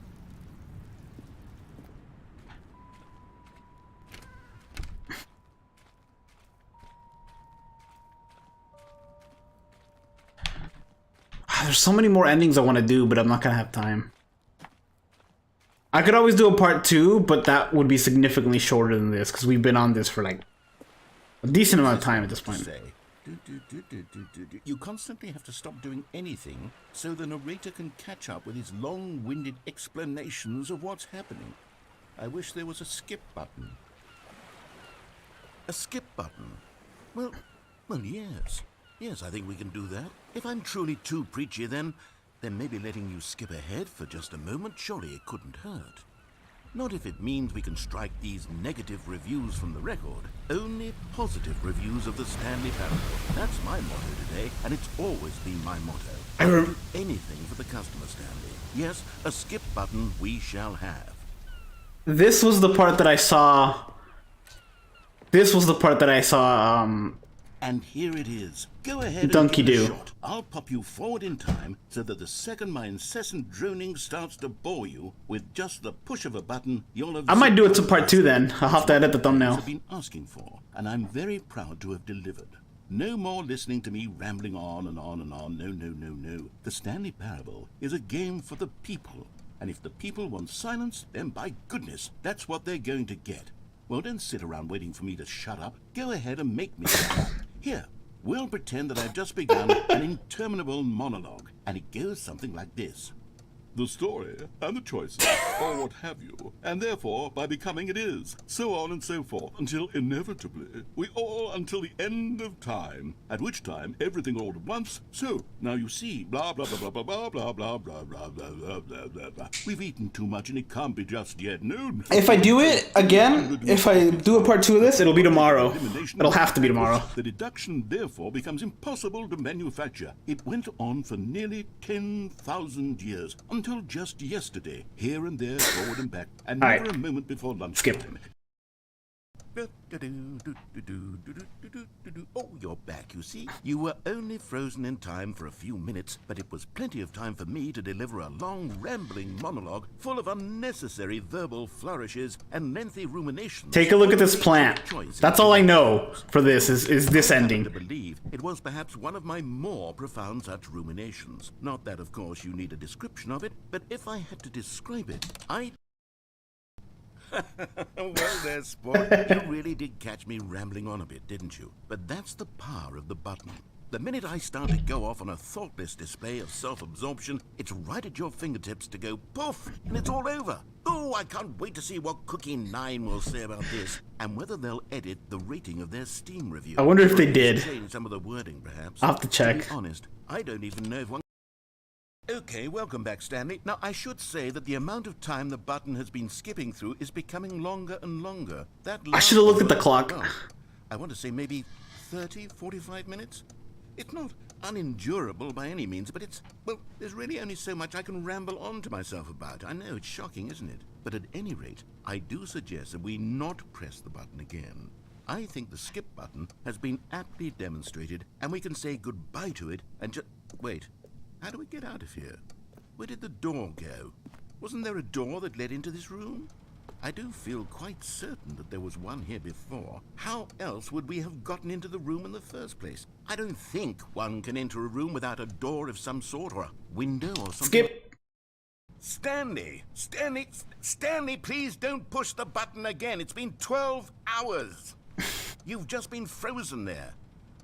A: There's so many more endings I want to do, but I'm not gonna have time. I could always do a part 2, but that would be significantly shorter than this, because we've been on this for like a decent amount of time at this point.
B: You constantly have to stop doing anything so the narrator can catch up with his long-winded explanations of what's happening. I wish there was a skip button. A skip button? Well, yes. Yes, I think we can do that. If I'm truly too preachy, then maybe letting you skip ahead for just a moment, surely it couldn't hurt. Not if it means we can strike these negative reviews from the record. Only positive reviews of the Stanley Parable. That's my motto today, and it's always been my motto. I'll do anything for the customer, Stanley. Yes, a skip button we shall have.
A: This was the part that I saw.
B: And here it is. Go ahead
A: Donkey
B: and give it a
A: do.
B: shot. I'll pop you forward in time so that the second my incessant droning starts to bore you with just the push of a button, you'll have...
A: I might do it to part 2 then. I'll have to edit the thumbnail.
B: ...have been asking for, and I'm very proud to have delivered. No more listening to me rambling on and on and on. No. The Stanley Parable is a game for the people. And if the people want silence, then by goodness, that's what they're going to get. Well, don't sit around waiting for me to shut up. Go ahead and make me shut up. Here, we'll pretend that I've just begun an interminable monologue, and it goes something like this. The story, and the choices, or what have you, and therefore, by becoming it is, so on and so forth, until inevitably, we all until the end of time, at which time, everything all at once, so, now you see, blah, blah, blah, blah, blah, blah, blah, blah, blah, blah, blah, blah, blah, blah. We've eaten too much and it can't be just yet, no.
A: If I do it again, if I do a part 2 of this, it'll be tomorrow. It'll have to be tomorrow.
B: The deduction, therefore, becomes impossible to manufacture. It went on for nearly 10,000 years, until just yesterday, here and there, forward and back, and
A: All
B: never
A: right.
B: a moment before lunch.
A: Skip.
B: Oh, you're back, you see. You were only frozen in time for a few minutes, but it was plenty of time for me to deliver a long, rambling monologue full of unnecessary verbal flourishes and lengthy ruminations.
A: Take a look at this plant. That's all I know for this, is this ending.
B: To believe it was perhaps one of my more profound such ruminations. Not that, of course, you need a description of it, but if I had to describe it, I... Well there, sport. You really did catch me rambling on a bit, didn't you? But that's the power of the button. The minute I start to go off on a thoughtless display of self-absorption, it's right at your fingertips to go poof, and it's all over. Oh, I can't wait to see what Cookie 9 will say about this, and whether they'll edit the rating of their Steam review.
A: I wonder if they did.
B: Change some of the wording, perhaps.
A: I'll have to check.
B: To be honest, I don't even know if one... Okay, welcome back, Stanley. Now, I should say that the amount of time the button has been skipping through is becoming longer and longer. That
A: I should have looked at the clock.
B: well, I want to say maybe 30, 45 minutes? It's not unendurable by any means, but it's, well, there's really only so much I can ramble on to myself about. I know, it's shocking, isn't it? But at any rate, I do suggest that we not press the button again. I think the skip button has been aptly demonstrated, and we can say goodbye to it and just... Wait. How do we get out of here? Where did the door go? Wasn't there a door that led into this room? I do feel quite certain that there was one here before. How else would we have gotten into the room in the first place? I don't think one can enter a room without a door of some sort or a window or something.
A: Skip.
B: Stanley! Stanley, please don't push the button again. It's been 12 hours. You've just been frozen there.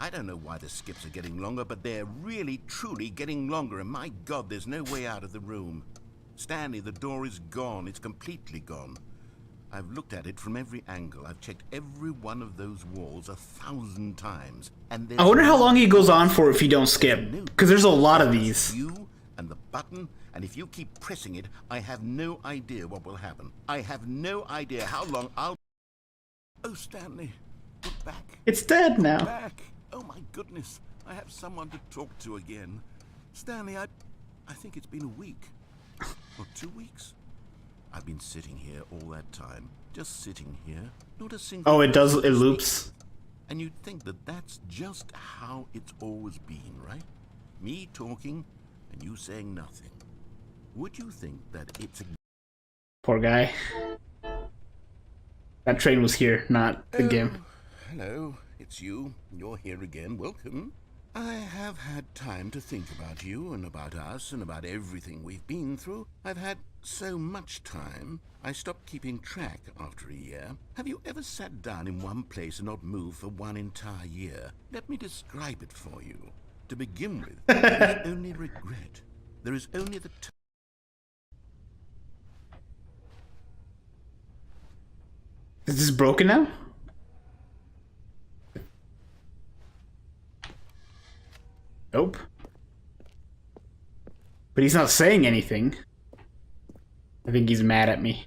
B: I don't know why the skips are getting longer, but they're really, truly getting longer, and my God, there's no way out of the room. Stanley, the door is gone. It's completely gone. I've looked at it from every angle. I've checked every one of those walls 1,000 times. And
A: I wonder how long he goes on for if you don't skip, because there's a lot of these.
B: You and the button, and if you keep pressing it, I have no idea what will happen. I have no idea how long I'll... Oh, Stanley, look back.
A: It's dead now.
B: Back. Oh my goodness, I have someone to talk to again. Stanley, I think it's been a week. Or 2 weeks. I've been sitting here all that time. Just sitting here. Not a single...
A: Oh, it does,
B: word
A: it
B: to speak.
A: loops.
B: And you'd think that that's just how it's always been, right? Me talking and you saying nothing. Would you think that it's a...
A: Poor guy. That train was here, not the game.
B: Hello, it's you. You're here again. Welcome. I have had time to think about you and about us and about everything we've been through. I've had so much time. I stopped keeping track after a year. Have you ever sat down in one place and not moved for one entire year? Let me describe it for you. To begin with, there is only regret. There is only the...
A: Is this broken now? Nope. But he's not saying anything. I think he's mad at me.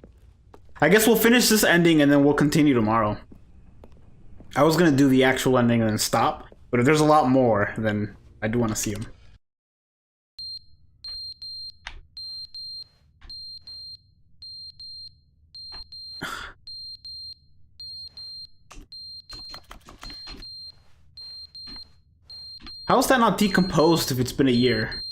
A: I guess we'll finish this ending and then we'll continue tomorrow. I was gonna do the actual ending and then stop, but if there's a lot more, then I do want to see him. How is that not decomposed if it's been a year?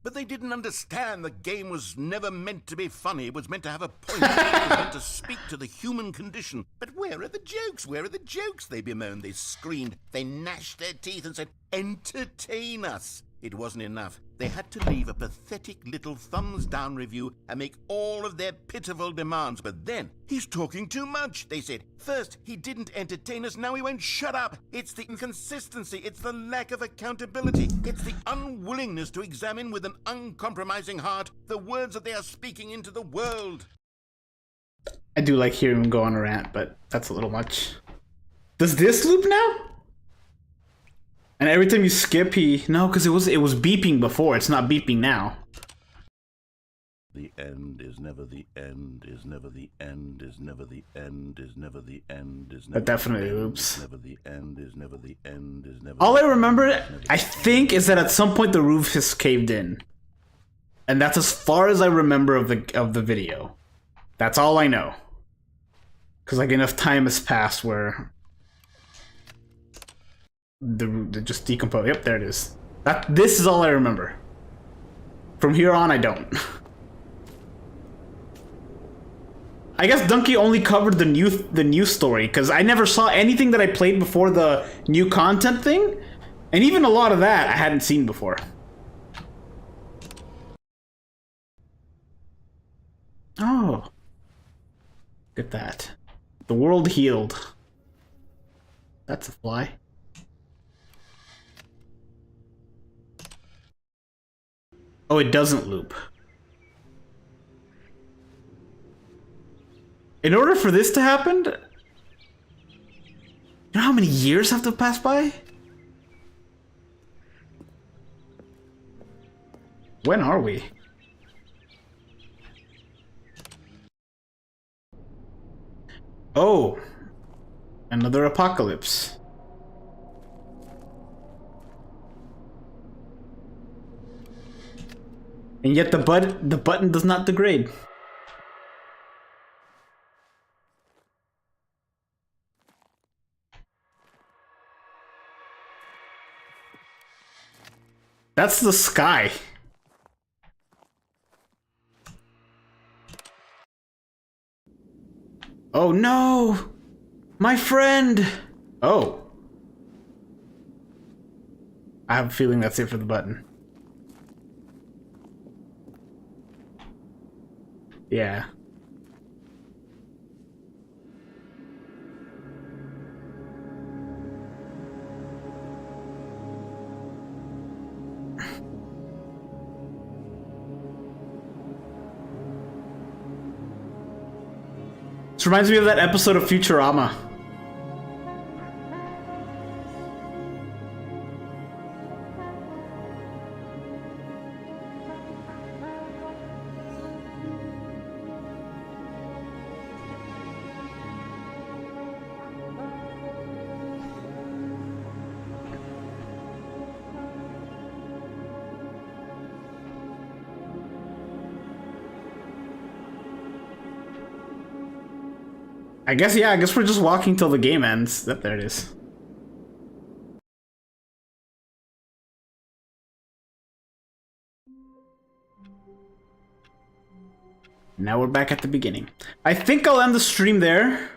B: But they didn't understand the game was never meant to be funny. It was meant to have a point. It was meant to speak to the human condition. But where are the jokes? Where are the jokes? They bemoaned, they screamed, they gnashed their teeth and said, entertain us. It wasn't enough. They had to leave a pathetic little thumbs-down review and make all of their pitiful demands. But then, he's talking too much, they said. First, he didn't entertain us, now he won't shut up. It's the inconsistency, it's the lack of accountability, it's the unwillingness to examine with an uncompromising heart the words that they are speaking into the world.
A: I do like hearing him go on a rant, but that's a little much. Does this loop now? And every time you skip, no, because it was beeping before. It's not beeping now.
B: The end is never the end, is never the end, is never the end, is never the end, is never
A: That definitely loops.
B: never the end, is never the end, is never.
A: All I remember, I think, is that at some point the roof has caved in, and that's as far as I remember of the video. That's all I know, because like enough time has passed where the just decompose. Yep, there it is. This is all I remember. From here on, I don't. I guess Donkey only covered the new story because I never saw anything that I played before the new content thing, and even a lot of that I hadn't seen before. Oh, look at that! The world healed. That's a fly. Oh, it doesn't loop. In order for this to happen, you know how many years have to pass by? When are we? Oh, another apocalypse. And yet the button does not degrade. That's the sky. Oh no! My friend! Oh. I have a feeling that's it for the button. Yeah. This reminds me of that episode of Futurama. I guess, yeah, I guess we're just walking till the game ends. There it is. Now we're back at the beginning. I think I'll end the stream there.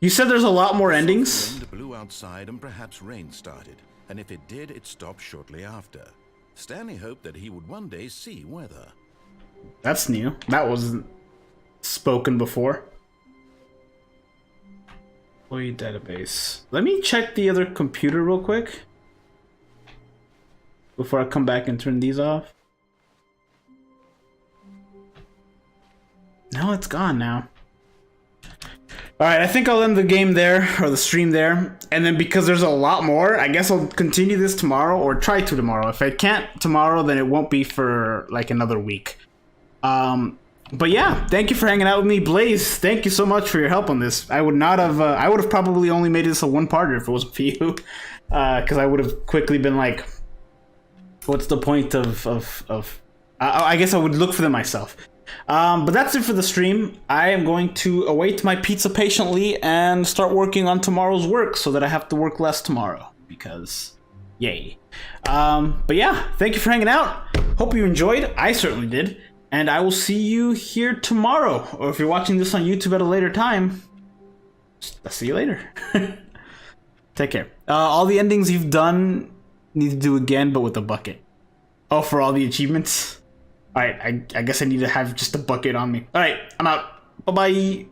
A: You said there's a lot more endings.
B: Wind blew outside and perhaps rain started, and if it did, it stopped shortly after. Stanley hoped that he would one day see weather.
A: That's new. That wasn't spoken before. Employee database. Let me check the other computer real quick before I come back and turn these off. No, it's gone now. Alright, I think I'll end the game there, or the stream there. And then because there's a lot more, I guess I'll continue this tomorrow, or try to tomorrow. If I can't tomorrow, then it won't be for like another week. But yeah, thank you for hanging out with me. Blaze, thank you so much for your help on this. I would not have, I would have probably only made this a one-parter if it wasn't for you. Because I would have quickly been like, what's the point of I guess I would look for them myself. But that's it for the stream. I am going to await my pizza patiently and start working on tomorrow's work so that I have to work less tomorrow. Because, yay. But yeah, thank you for hanging out. Hope you enjoyed. I certainly did. And I will see you here tomorrow. Or if you're watching this on YouTube at a later time, I'll see you later. Take care. All the endings you've done, need to do again, but with a bucket. Oh, for all the achievements? Alright, I guess I need to have just a bucket on me. Alright, I'm out. Bye-bye.